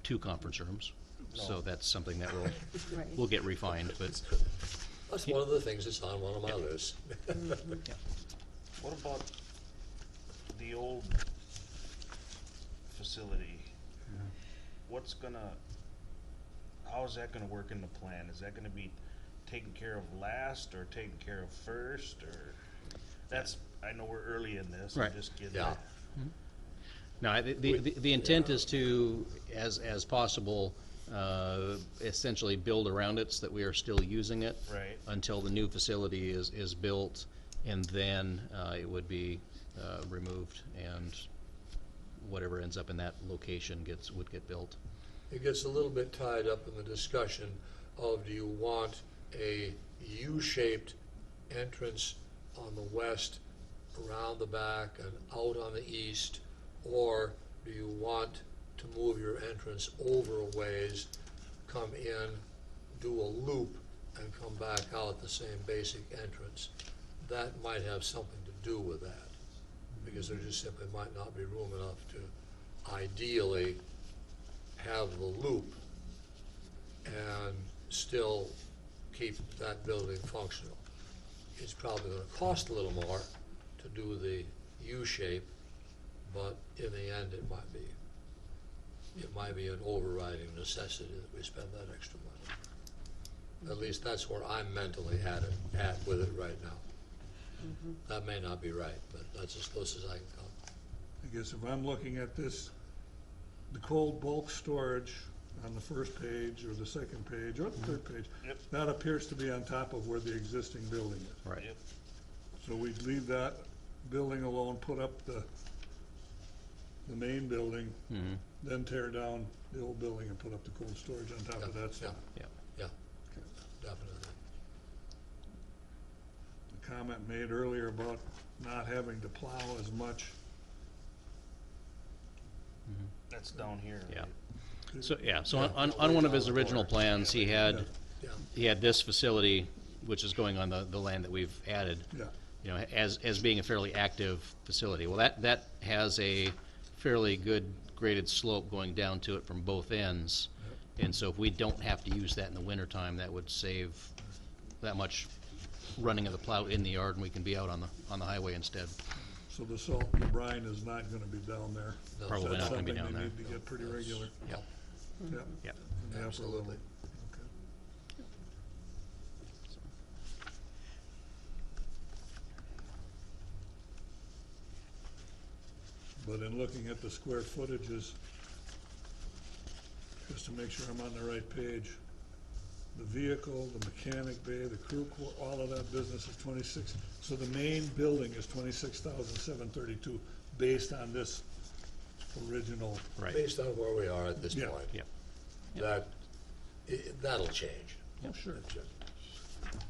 2 conference rooms. So that's something that will get refined, but That's one of the things that's on one of my lists. What about the old facility? How is that gonna work in the plan? Is that gonna be taken care of last or taken care of first, or? That's, I know we're early in this, Right. I'm just getting. Yeah. no, the intent is to, as possible, essentially build around it so that we are still using it. Right. Until the new facility is built, and then it would be removed and whatever ends up in that location would get built. It gets a little bit tied up in the discussion of, do you want a U-shaped entrance on the west, around the back and out on the east, or do you want to move your entrance over a ways, come in, do a loop, and come back out the same basic entrance? That might have something to do with that, because there just simply might not be room enough to ideally have the loop and still keep that building functional. It's probably gonna cost a little more to do the U-shape, but in the end, it might be an overriding necessity that we spend that extra money. At least that's where I'm mentally at with it right now. That may not be right, but that's as close as I can come. I guess if I'm looking at this, the cold bulk storage on the first page or the second page or the third page, Yep. that appears to be on top of where the existing building is. Right. Yep. So we'd leave that building alone, put up the main building, Mhm. then tear down the old building and put up the cold storage on top of that Yeah, stuff. yeah, definitely. The comment made earlier about not having to plow as much. That's down here. Yeah. right? So, yeah, so Yeah. on one of his original plans, he had, Yeah. this facility, which is going on the land that we've added, Yeah. you know, as being a fairly active facility. Well, that has a fairly good graded slope going down to it from both ends. And so if we don't have to use that in the wintertime, that would save that much running of the plow in the yard, and we can be out on the highway instead. So the salt and the brine is not gonna be down there. No, Probably That's not gonna be something down they there. need to get pretty regular. Yep, Yep. yep. In the upper Absolutely. level. Okay. But in looking at the square footages, just to make sure I'm on the right page, the vehicle, the mechanic bay, the crew, all of that business is 26. So the main building is 26,732 based on this original. Right. Based on where we are at this Yeah. point. Yep. That'll change. Oh, sure.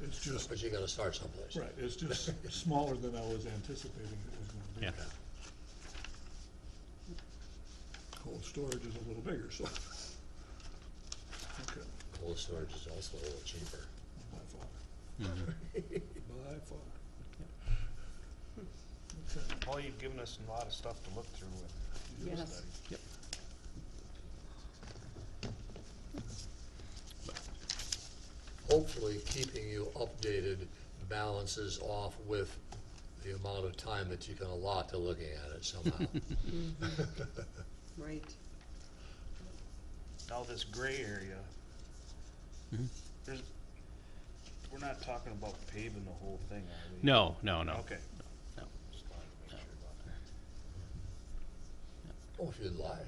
It's just, But you gotta start someplace. right, it's just smaller than I was anticipating it was gonna be. Yeah. Cold storage is a little bigger, so. Okay, Cold storage is also a little cheaper. by far. Mhm. By far. Okay. Well, you've given us a lot of stuff to look through with this Yes. study. Yep. Hopefully, keeping you updated balances off with the amount of time that you can allot to looking at it somehow. Right. Now, this gray area, Mhm. there's, we're not talking about paving the whole thing, are we? No, no, no. Okay. No. Just wanted to make sure about that. Oh, if you'd like.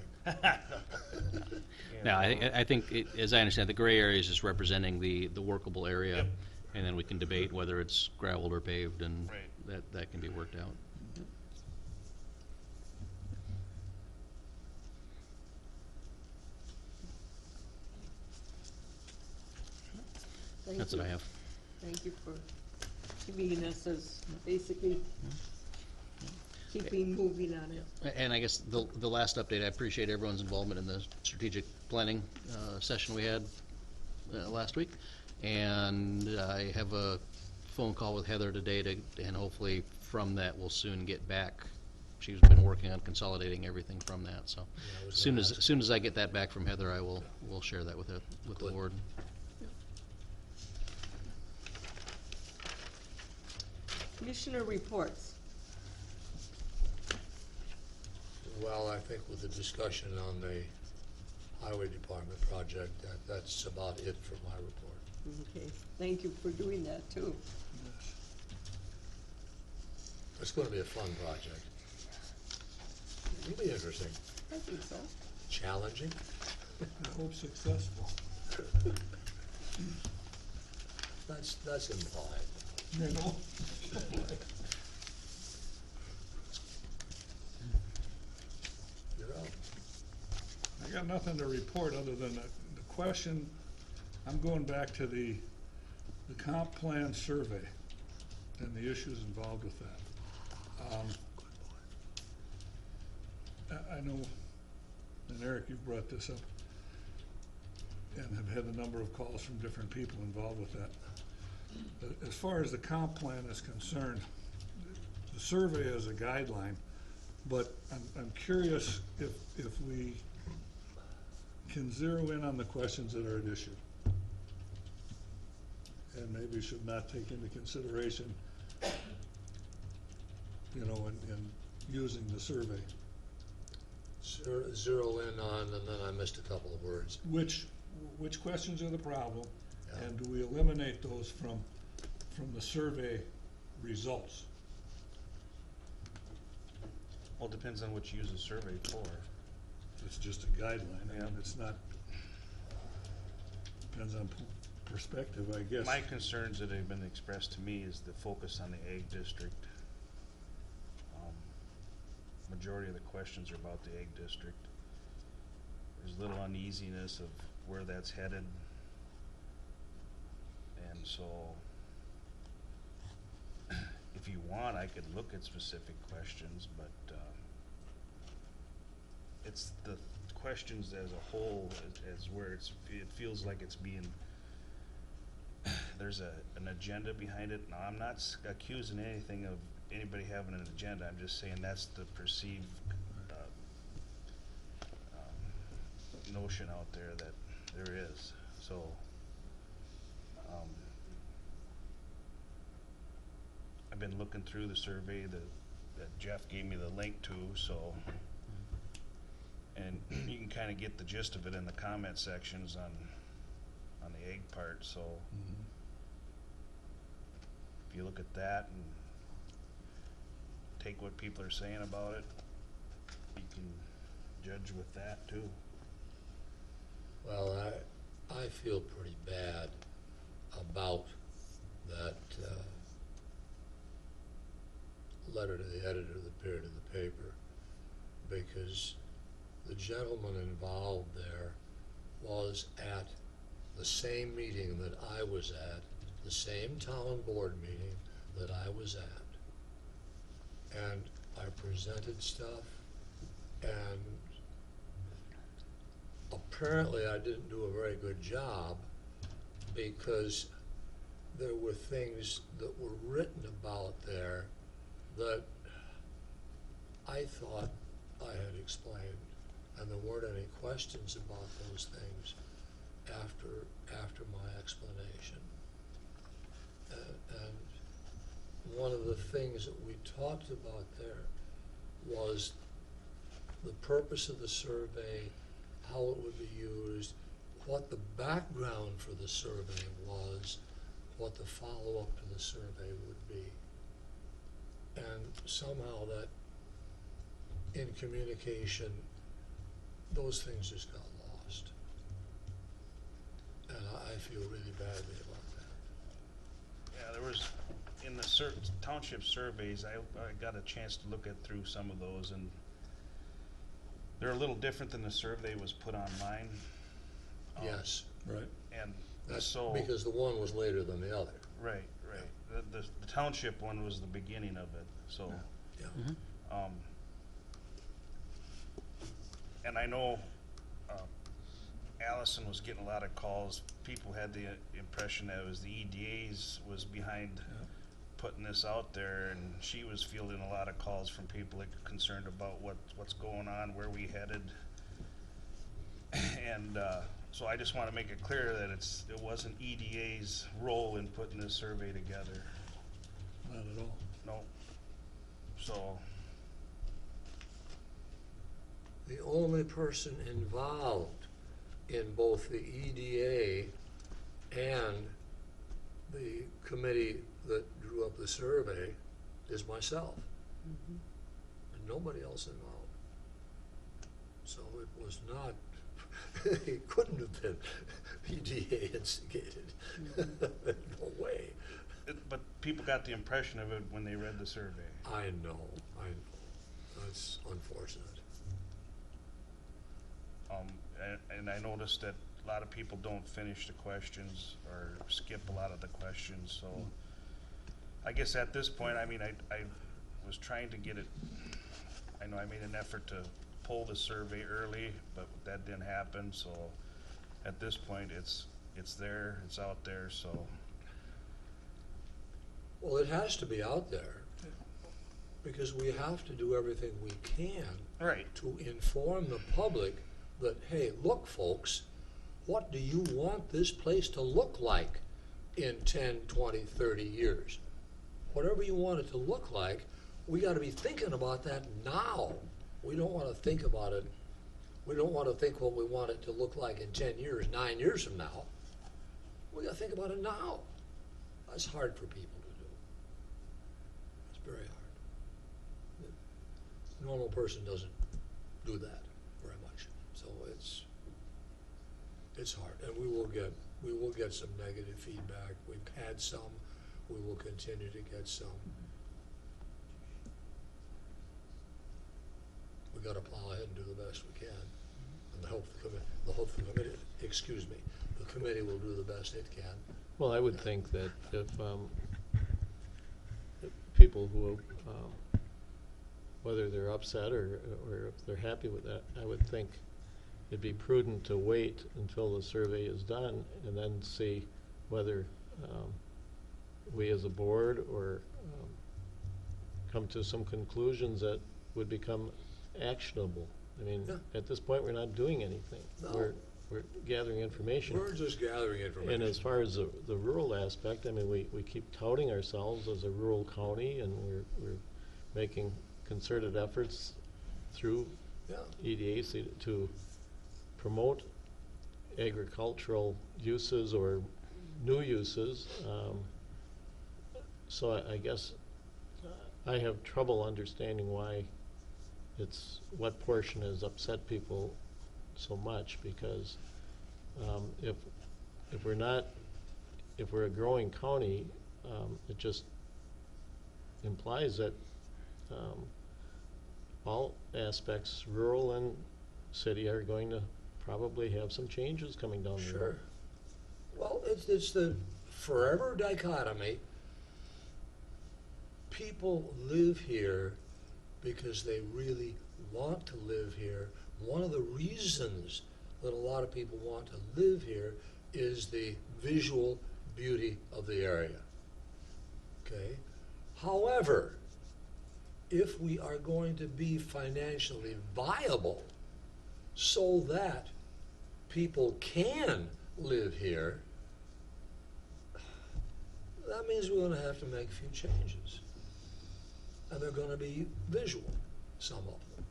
No, I think, as I understand, the gray area is just representing the workable area, Yep. and then we can debate whether it's gravelled or paved, and Right. that can be worked out. Thank That's what I you. have. Thank you for giving us as basically keeping moving on it. And I guess the last update, I appreciate everyone's involvement in the strategic planning session we had last week. And I have a phone call with Heather today and hopefully from that we'll soon get back. She's been working on consolidating everything from that, so I was as soon gonna as soon as I get that back from Heather, we'll share that with the Good. board. Commissioner reports. Well, I think with the discussion on the highway department project, that's about it for my report. Okay, thank you for doing that too. It's gonna be a fun project. It'll be interesting, I think so. challenging. I hope successful. That's implied. You know? The got nothing to report other than the question. I'm going back to the comp plan survey and the issues involved with that. I know, and Eric, you brought this up and have had a number of calls from different people involved with that. As far as the comp plan is concerned, the survey is a guideline, but I'm curious if we can zero in on the questions that are at issue. And maybe should not take into consideration, you know, in using the survey. Zero in on, and then I missed a couple of words. Which questions are the problem, Yeah. and do we eliminate those from the survey results? Well, it depends on what you use the survey for. It's just a guideline, and it's not, depends on perspective, I guess. My concerns that have been expressed to me is the focus on the Ag District. Majority of the questions are about the Ag District. There's little uneasiness of where that's headed. And so, if you want, I could look at specific questions, but it's the questions as a whole as where it feels like it's being, there's an agenda behind it. Now, I'm not accusing anything of anybody having an agenda. I'm just saying that's the perceived notion out there that there is. So I've been looking through the survey that Jeff gave me the link to, so, and you can kind of get the gist of it in the comment sections on the egg part. So if you look at that and take what people are saying about it, you can judge with that too. Well, I feel pretty bad about that letter to the editor that appeared in the paper, because the gentleman involved there was at the same meeting that I was at, the same town board meeting that I was at. And I presented stuff, and apparently I didn't do a very good job, because there were things that were written about there that I thought I had explained, and there weren't any questions about those things after my explanation. And one of the things that we talked about there was the purpose of the survey, how it would be used, what the background for the survey was, what the follow-up to the survey would be. And somehow that, in communication, those things just got lost. And I feel really badly about that. Yeah, there was, in the township surveys, I got a chance to look through some of those, and they're a little different than the survey was put online. Yes. Right. And That's so, because the one was later than the other. right. The township one was the beginning of it, so. Yeah. And I know Allison was getting a lot of calls. People had the impression that it was the EDAs was behind putting this out there, and she was fielding a lot of calls from people that are concerned about what's going on, where we headed. And so I just want to make it clear that it wasn't EDA's role in putting this survey together. Not at all. No. So, The only person involved in both the EDA and the committee that drew up the survey is myself. And nobody else involved. So it was not, it couldn't have been EDA instigated. No way. but people got the impression of it when they read the survey. I know. That's unfortunate. And I noticed that a lot of people don't finish the questions or skip a lot of the questions, so I guess at this point, I mean, I was trying to get it, I know I made an effort to pull the survey early, but that didn't happen, so at this point, it's there, it's out there, so. Well, it has to be out there, because we have to do everything we can Right. to inform the public that, hey, look, folks, what do you want this place to look like in 10, 20, 30 years? Whatever you want it to look like, we got to be thinking about that now. We don't want to think about it. We don't want to think what we want it to look like in 10 years, 9 years from now. We got to think about it now. That's hard for people to do. It's very hard. The normal person doesn't do that very much. So it's hard, and we will get some negative feedback. We've had some. We will continue to get some. We got to plow ahead and do the best we can, and the committee will do the best it can. Well, I would think that if people who, whether they're upset or if they're happy with that, I would think it'd be prudent to wait until the survey is done and then see whether we as a board or come to some conclusions that would become actionable. I mean, Yeah. at this point, we're not doing anything. No. We're gathering information. We're just gathering information. And as far as the rural aspect, I mean, we keep touting ourselves as a rural county, and we're making concerted efforts through Yeah. EDA to promote agricultural uses or new uses. So I guess I have trouble understanding why what portion has upset people so much, because if we're a growing county, it just implies that all aspects, rural and city, are going to probably have some changes coming down the road. Sure. Well, it's the forever dichotomy. People live here because they really want to live here. One of the reasons that a lot of people want to live here is the visual beauty of the area. Okay? However, if we are going to be financially viable so that people can live here, that means we're going to have to make a few changes. And they're going to be visual, some of them.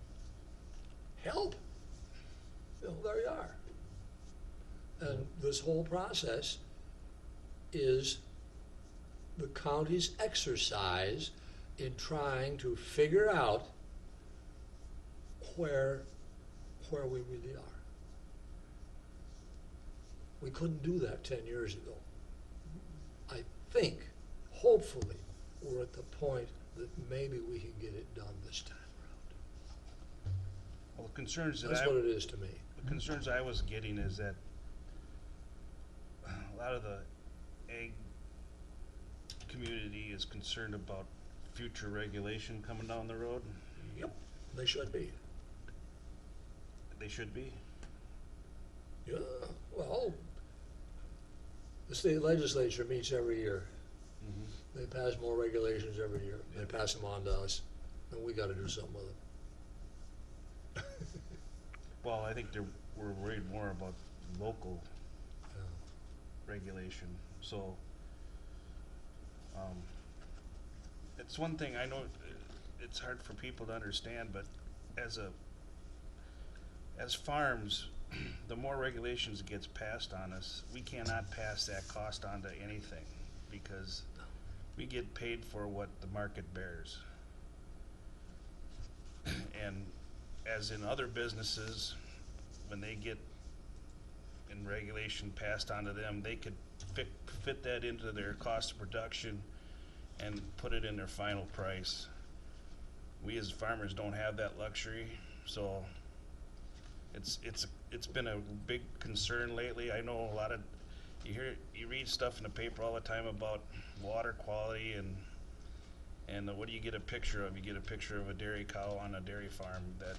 Help. There you are. And this whole process is the county's exercise in trying to figure out where we really are. We couldn't do that 10 years ago. I think, hopefully, we're at the point that maybe we can get it done this time around. Well, the concerns that That's what it is to me. The concerns I was getting is that a lot of the ag community is concerned about future regulation coming down the road. Yep, they should be. They should be. Yeah, well, the state legislature meets every year. Mm-hmm. They pass more regulations every year. They pass them on to us, and we got to do something with them. Well, I think we're worried more about local regulation. So, it's one thing I know it's hard for people to understand, but as farms, the more regulations gets passed on us, we cannot pass that cost on to anything, because we get paid for what the market bears. And as in other businesses, when they get in regulation passed on to them, they could fit that into their cost of production and put it in their final price. We as farmers don't have that luxury, so It's been a big concern lately. I know a lot of, you read stuff in the paper all the time about water quality and what do you get a picture of? You get a picture of a dairy cow on a dairy farm, that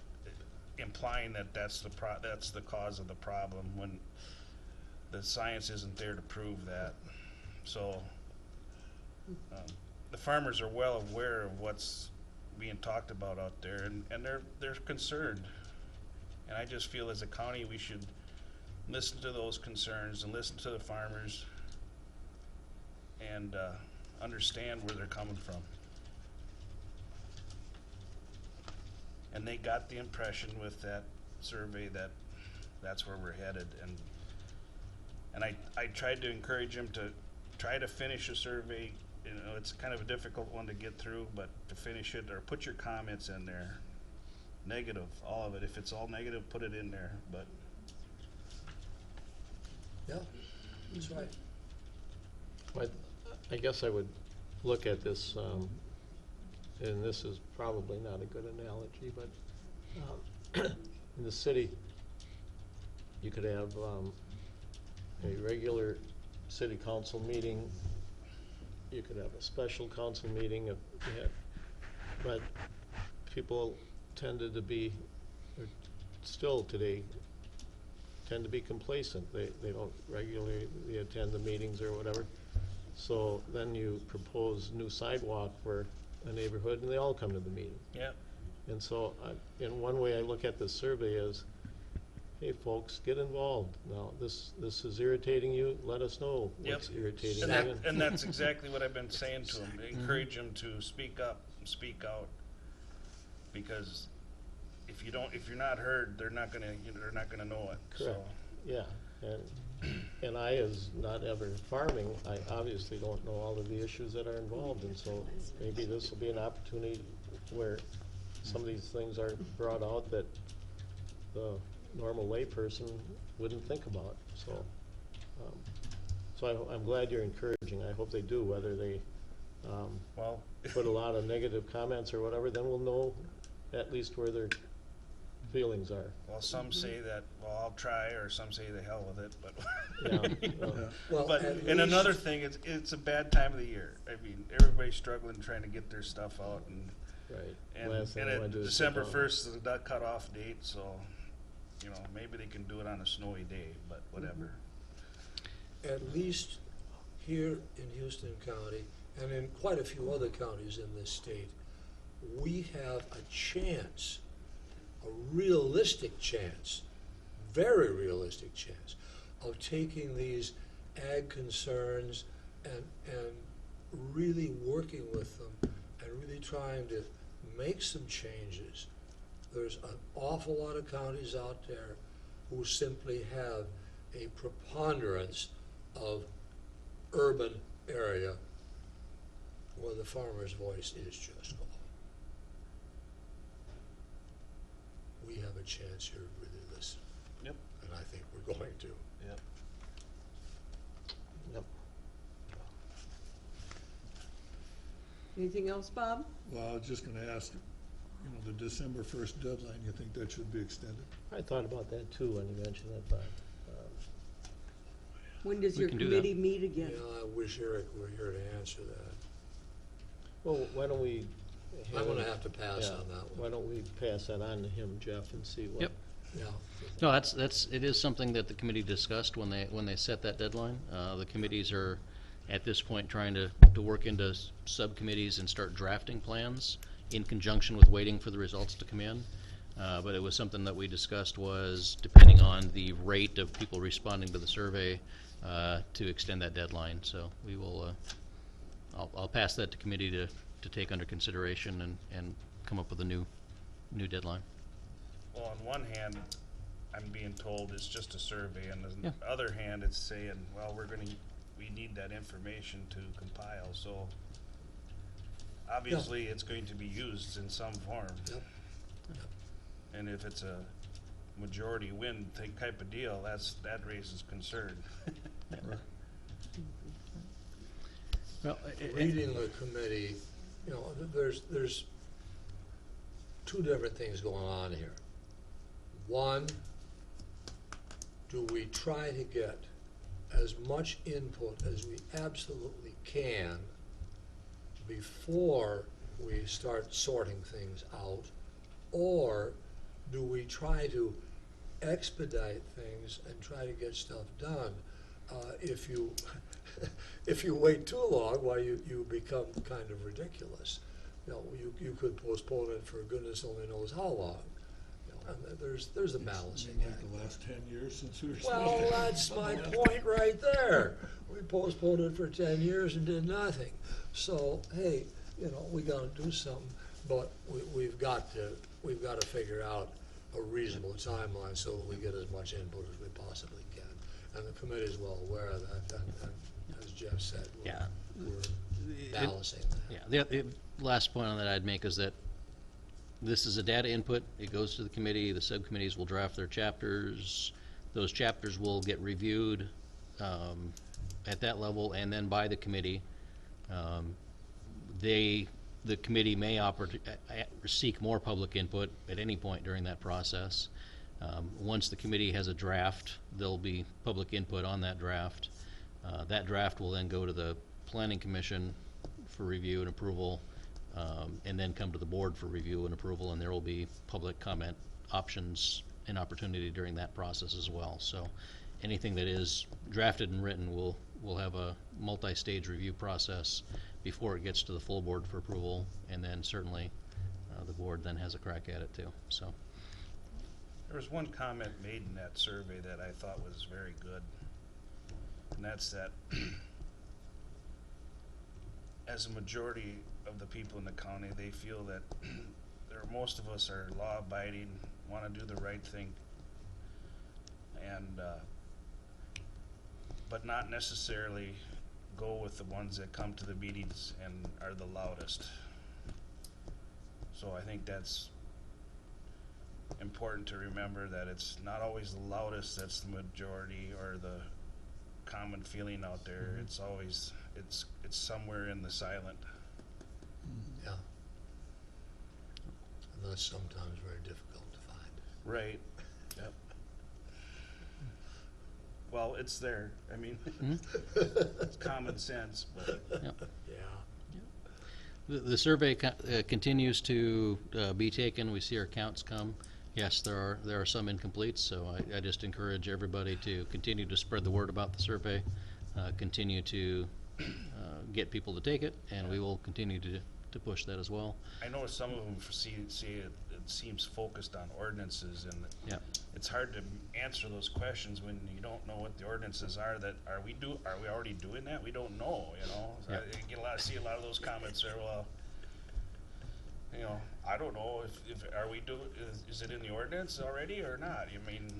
implying that that's the cause of the problem, when the science isn't there to prove that. So the farmers are well aware of what's being talked about out there, and they're concerned. And I just feel as a county we should listen to those concerns and listen to the farmers and understand where they're coming from. And they got the impression with that survey that that's where we're headed. And I tried to encourage them to try to finish a survey. You know, it's kind of a difficult one to get through, but to finish it, or put your comments in there. Negative, all of it. If it's all negative, put it in there, but. Yeah, that's right. I guess I would look at this, and this is probably not a good analogy, but in the city, you could have a regular city council meeting. You could have a special council meeting, but people tended to be, or still today, tend to be complacent. They don't regularly attend the meetings or whatever. So then you propose new sidewalk for a neighborhood, and they all come to the meeting. Yeah. And so, in one way, I look at this survey as, hey, folks, get involved. Now, this is irritating you. Let us know what's irritating you. And that's exactly what I've been saying to them. Encourage them to speak up, and speak out, because if you're not heard, they're not gonna know it. Correct. So. Yeah, and I, as not ever farming, I obviously don't know all of the issues that are involved, and so maybe this will be an opportunity where some of these things are brought out that the normal layperson wouldn't think about. So I'm glad you're encouraging. I hope they do. Whether they Well, put a lot of negative comments or whatever, then we'll know at least where their feelings are. well, some say that, well, I'll try, or some say the hell with it, but. Yeah. Well, But, at and another least- thing, it's a bad time of the year. I mean, everybody's struggling trying to get their stuff out, and Right. Last thing I wanna do is December sit down. 1st is the cutoff date, so, maybe they can do it on a snowy day, but whatever. At least here in Houston County, and in quite a few other counties in this state, we have a chance, a realistic chance, very realistic chance, of taking these ag concerns and really working with them and really trying to make some changes. There's an awful lot of counties out there who simply have a preponderance of urban area where the farmer's voice is just gone. We have a chance here to really listen, Yep. and I think we're going to. Yep. Yep. Anything else, Bob? Well, I was just gonna ask, the December 1st deadline, you think that should be extended? I thought about that too when you mentioned that, but When does We your can do that. committee meet again? I wish Eric were here to answer that. well, why don't we? I'm gonna have to pass yeah, on that Why one. don't we pass that on to him, Jeff, and see what? Yep. Yeah. No, it is something that the committee discussed when they set that deadline. The committees are, at this point, trying to work into subcommittees and start drafting plans in conjunction with waiting for the results to come in. But it was something that we discussed was, depending on the rate of people responding to the survey, to extend that deadline. So we will, I'll pass that to committee to take under consideration and come up with a new deadline. Well, on one hand, I'm being told it's just a survey, and on Yeah. the other hand, it's saying, well, we need that information to compile, so obviously it's going to be used in some form. Yep. And if it's a majority win type of deal, that raises concern. Well, Reading the committee, there's two different things going on here. One, do we try to get as much input as we absolutely can before we start sorting things out? Or do we try to expedite things and try to get stuff done? If you if you wait too long, why you become kind of ridiculous. You know, you could postpone it for goodness only knows how long. You know, and there's a balancing Like act. the last 10 years since we were. Well, that's my point right there. We postponed it for 10 years and did nothing. So, hey, you know, we gotta do something, but we've got to figure out a reasonable timeline so that we get as much input as we possibly can. And the committee is well aware of that, and as Jeff said, we're balancing that. Yeah, the last point on that I'd make is that this is a data input. It goes to the committee. The subcommittees will draft their chapters. Those chapters will get reviewed at that level and then by the committee. The committee may seek more public input at any point during that process. Once the committee has a draft, there'll be public input on that draft. That draft will then go to the Planning Commission for review and approval, and then come to the board for review and approval, and there will be public comment options and opportunity during that process as well. So anything that is drafted and written will have a multi-stage review process before it gets to the full board for approval, and then certainly the board then has a crack at it too. So There was one comment made in that survey that I thought was very good, and that's that as a majority of the people in the county, they feel that most of us are law-abiding, want to do the right thing, and but not necessarily go with the ones that come to the meetings and are the loudest. So I think that's important to remember, that it's not always the loudest that's the majority or the common feeling out there. Mhm. It's always, it's somewhere in the silent. Yeah. And that's sometimes very difficult to find. Right. Yep. Well, it's there. I mean, it's common sense, but. yeah. Yeah. The survey continues to be taken. We see our counts come. Yes, there are some incompletes, so I just encourage everybody to continue to spread the word about the survey, continue to get people to take it, and we will continue to push that as well. I know some of them see it seems focused on ordinances, and Yeah. it's hard to answer those questions when you don't know what the ordinances are. That are we already doing that? We don't know, you know. Yeah. I see a lot of those comments there. Well, you know, I don't know if are we is it in the ordinance already or not? I mean,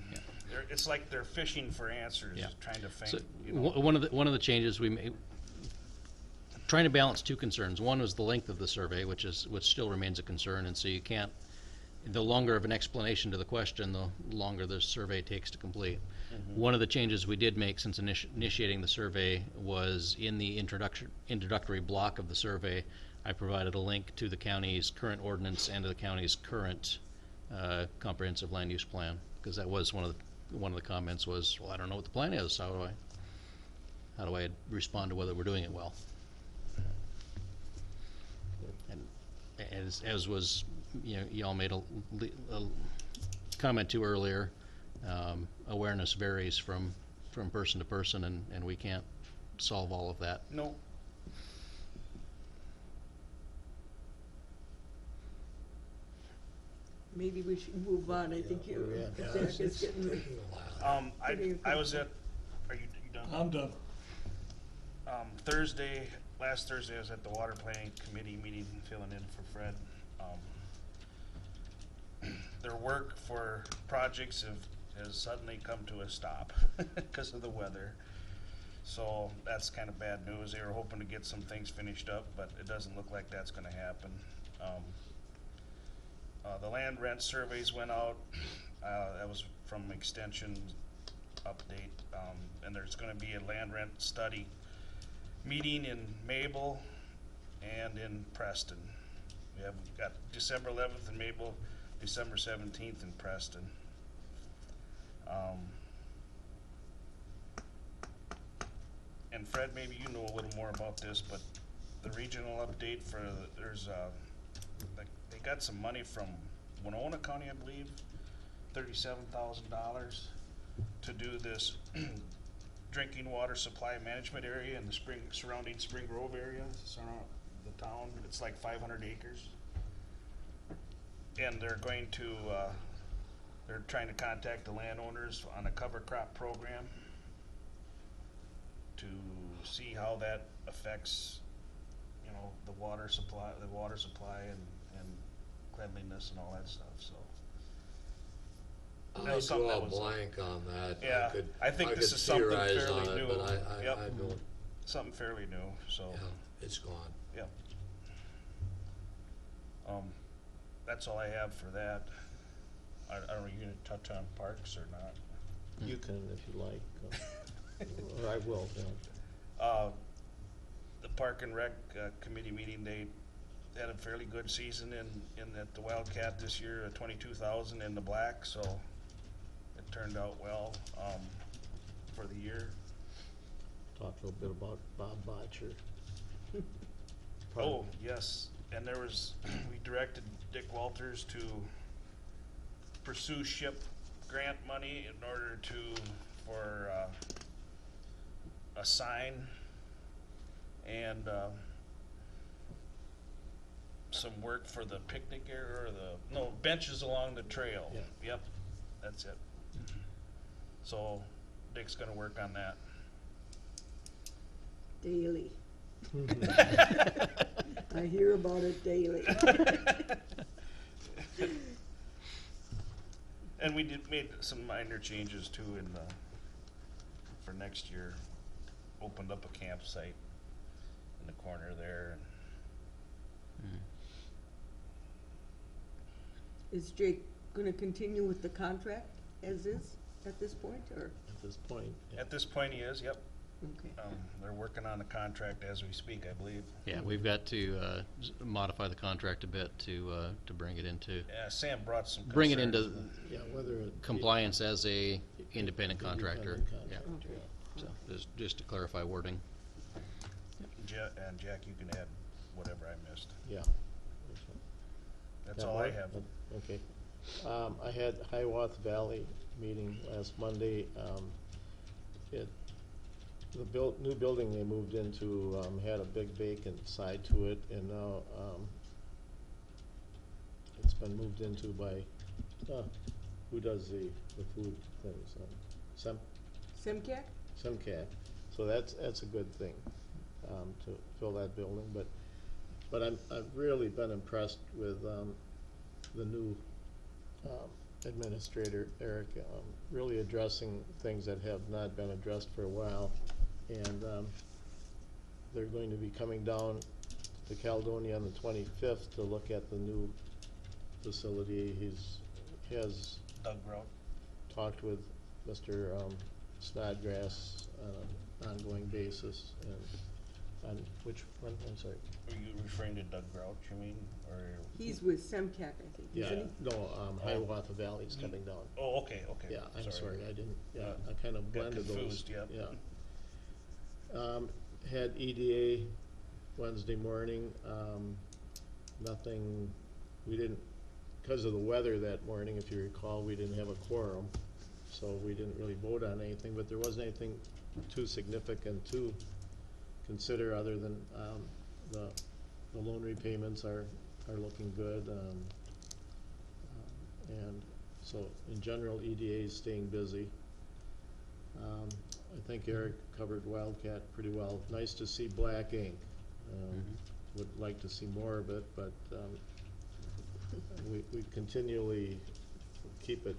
it's like they're fishing for answers, Yeah. trying to think. So You know. one of the changes we made, trying to balance two concerns. One was the length of the survey, which still remains a concern, and so you can't. The longer of an explanation to the question, the longer the survey takes to complete. Mm-hmm. One of the changes we did make since initiating the survey was in the introductory block of the survey, I provided a link to the county's current ordinance and to the county's current comprehensive land use plan, because that was one of the comments was, well, I don't know what the plan is. How do I respond to whether we're doing it well? And as was, you know, y'all made a comment to earlier, awareness varies from person to person, and we can't solve all of that. No. Maybe we should move on. I think Yeah, Zach it's is getting. taking a while. I was at. Are you done? I'm done. Last Thursday, I was at the Water Planning Committee meeting, filling in for Fred. Their work for projects has suddenly come to a stop because of the weather. So that's kind of bad news. They were hoping to get some things finished up, but it doesn't look like that's going to happen. The land rent surveys went out. That was from Extension update. And there's going to be a land rent study meeting in Mabel and in Preston. We have got December 11th in Mabel, December 17th in Preston. and Fred, maybe you know a little more about this, but the regional update for, there's, like, they got some money from Winona County, I believe, $37,000 to do this drinking water supply management area in the surrounding Spring Grove area, surround the town. It's like 500 acres. And they're going to, they're trying to contact the landowners on a cover crop program to see how that affects, you know, the water supply and cleanliness and all that stuff, so. That I was something draw a that was, blank on that. Yeah, I think this could is something theorize fairly on it, new. but I Yep. don't, something fairly new, so, yeah, it's gone. yep. That's all I have for that. I don't know, you gonna touch on parks or not? You can if you like, or I will, yeah. The Park and Rec Committee meeting, they had a fairly good season in that the Wildcat this year, 22,000 in the black, so it turned out well for the year. Talk a little bit about Bob Botcher. Oh, yes, and there was, we directed Dick Walters to pursue SHIP grant money in order for a sign and some work for the picnic area, or benches along the trail. Yeah. Yep, that's it. So Dick's gonna work on that. Daily. I hear about it daily. And we made some minor changes too for next year. Opened up a campsite in the corner there. Is Jake gonna continue with the contract as is at this point, or? At this point, yeah. At this point he is, yep. Okay. They're working on the contract as we speak, I believe. Yeah, we've got to modify the contract a bit to bring it into, Yeah, Sam brought some bring it concerns. into Yeah, whether it. compliance as a independent contractor. Independent Yeah, contractor, yeah. so just to clarify wording. And Jack, you can add whatever I missed. Yeah. That's Yeah, all I Mark? have. Okay. I had Hiawatha Valley meeting last Monday. The new building they moved into, had a big vacant side to it, and now, it's been moved into by, who does the food things? Simcac? Simcac. So that's a good thing, to fill that building, but I've really been impressed with, the new, administrator, Eric, really addressing things that have not been addressed for a while. And, they're going to be coming down to Caledonia on the 25th to look at the new facility. He has Doug Grout. talked with Mr. Snodgrass on an ongoing basis, and on which one, I'm sorry. Are you referring to Doug Grout, you mean, or? He's with Semcac, I think, Yeah, isn't he? no, Hiawatha Valley's coming down. Oh, okay. Yeah, I'm sorry, I didn't, yeah, I kind of Got blended those. confused, yep. Yeah. Had EDA Wednesday morning, nothing, we didn't, because of the weather that morning, if you recall, we didn't have a quorum, so we didn't really vote on anything, but there wasn't anything too significant to consider other than, the loan repayments are looking good, and so in general, EDA is staying busy. I think Eric covered Wildcat pretty well. Nice to see black ink. Would like to see more of it, but we continually keep it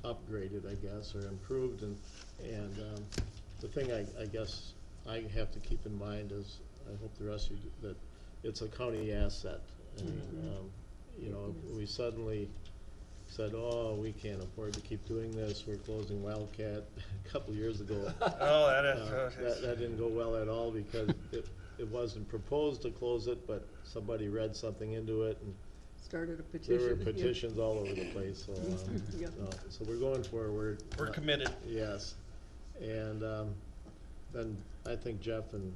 upgraded, I guess, or improved. And the thing I guess I have to keep in mind is, I hope the rest of you do, that it's a county asset. I mean, you know, if we suddenly said, oh, we can't afford to keep doing this, we're closing Wildcat a couple of years ago. Oh, That didn't go well at all, because it wasn't proposed to close it, but somebody read something into it, and Started a petition. there were yeah. petitions all over the place, so, Yep. no, so we're going forward. We're committed. Yes, and, then I think Jeff and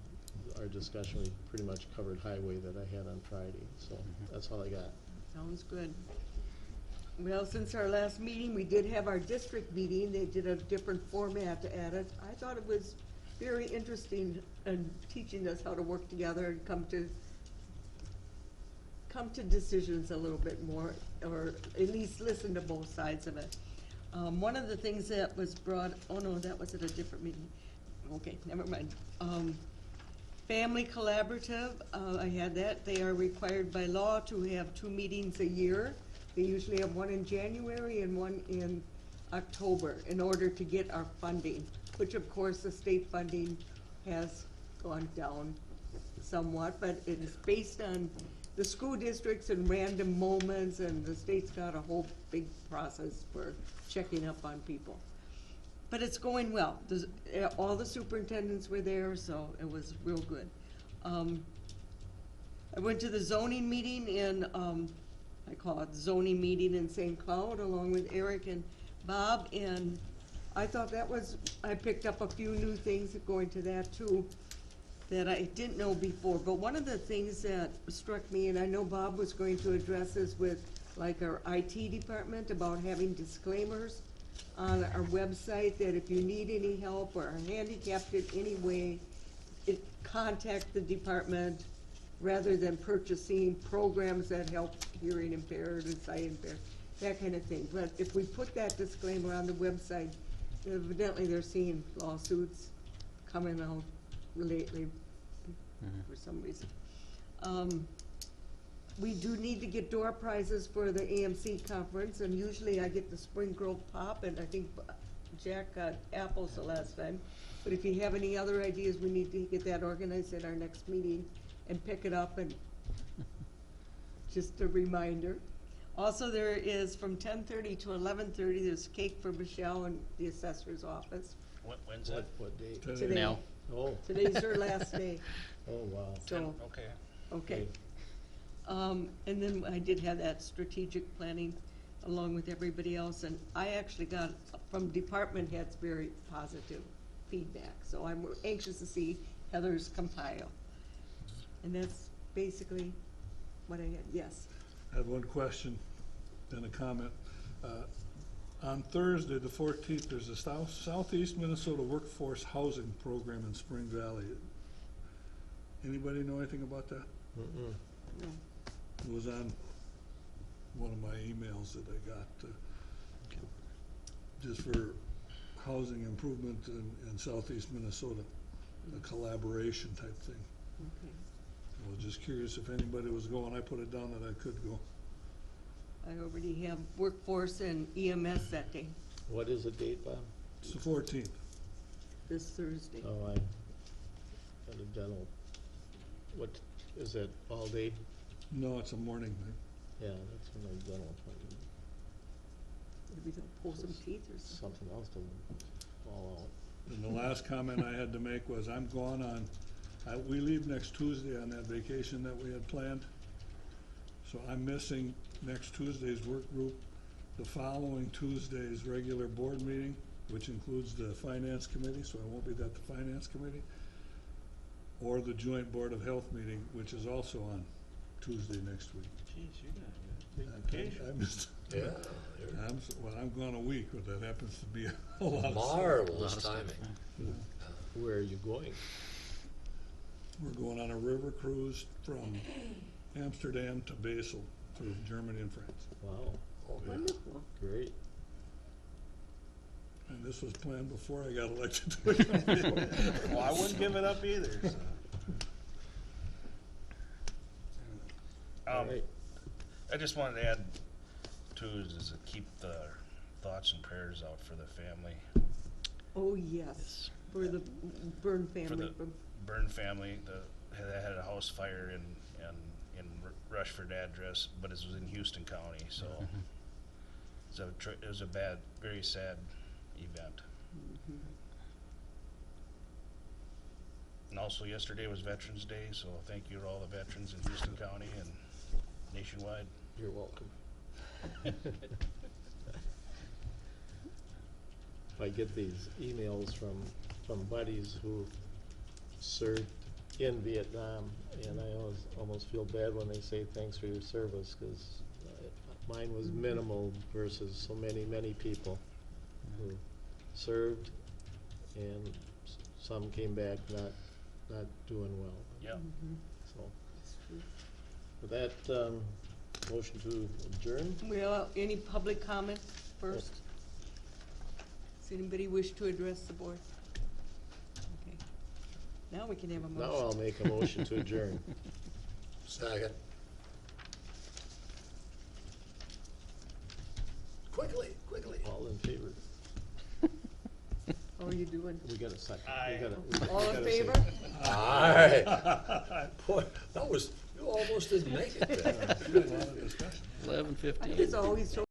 our discussion, we pretty much covered highway that I had on Friday, so that's all I got. Sounds good. Well, since our last meeting, we did have our district meeting. They did a different format to add it. I thought it was very interesting and teaching us how to work together and come to decisions a little bit more, or at least listen to both sides of it. One of the things that was brought, oh no, that was at a different meeting. Okay, never mind. Family Collaborative, I had that. They are required by law to have 2 meetings a year. They usually have one in January and one in October in order to get our funding, which of course the state funding has gone down somewhat, but it is based on the school districts and random moments, and the state's got a whole big process for checking up on people. But it's going well. All the superintendents were there, so it was real good. I went to the zoning meeting in, I call it zoning meeting in St. Cloud, along with Eric and Bob, and I thought I picked up a few new things going to that too, that I didn't know before. But one of the things that struck me, and I know Bob was going to address this with like our IT department about having disclaimers on our website that if you need any help or are handicapped in any way, contact the department rather than purchasing programs that help hearing impaired and sight impaired, that kind of thing. But if we put that disclaimer on the website, evidently they're seeing lawsuits coming out lately for some reason. We do need to get door prizes for the AMC conference, and usually I get the Spring Grove Pop, and I think Jack got apples the last time. But if you have any other ideas, we need to get that organized at our next meeting and pick it up, and just a reminder. Also, there is from 10:30 to 11:30, there's cake for Michelle in the assessor's office. When's that? What date? Today. Now. Oh, Today's her last day, oh, wow. so, Okay. okay. And then I did have that strategic planning along with everybody else, and I actually got from department heads very positive feedback, so I'm anxious to see Heather's compile. And that's basically what I had, yes. I have one question and a comment. On Thursday, the 14th, there's a Southeast Minnesota Workforce Housing Program in Spring Valley. Anybody know anything about that? Mm-mm. No. It was on one of my emails that I got, just for housing improvement in Southeast Minnesota, a collaboration type thing. Okay. I was just curious if anybody was going. I put it down that I could go. I already have workforce and EMS that day, What is the date, Bob? It's the 14th. this Thursday. Oh, I had a dental. What, is that all day? No, it's a morning thing. Yeah, that's when my dental appointment. Maybe they'll pull some teeth or something. Something else doesn't fall out. And the last comment I had to make was I'm gone on, we leave next Tuesday on that vacation that we had planned. So I'm missing next Tuesday's work group, the following Tuesday's regular board meeting, which includes the finance committee, so I won't be at the finance committee, or the joint board of health meeting, which is also on Tuesday next week. Jeez, you got a big vacation. I missed. Yeah. I'm gone a week, but that happens to be a lot of stuff. Marvelous timing. Where are you going? We're going on a river cruise from Amsterdam to Basel through Germany and France. Wow, Oh, yeah. Wonderful. great. And this was planned before I got elected to it. Well, I wouldn't give it up either, so. All right. I just wanted to add too, is to keep the thoughts and prayers out for the family, Oh, yes, for the Byrne for family. the Byrne family, that had a house fire in Rushford address, but it was in Houston County, so. So it was a bad, very sad event. And also yesterday was Veterans Day, so thank you to all the veterans in Houston County and nationwide. You're welcome. If I get these emails from from buddies who served in Vietnam, and I almost feel bad when they say thanks for your service, because mine was minimal versus so many people who served, and some came back not doing well. Yeah. So, with that, motion to adjourn? Well, any public comment first? Does anybody wish to address the board? Okay. Now we can have a motion. Now I'll make a motion to adjourn. Second. Quickly. All in favor? How are you doing? We got a second. Aye. All in favor? Aye. Boy, you almost didn't make it there. 11:15. It's always so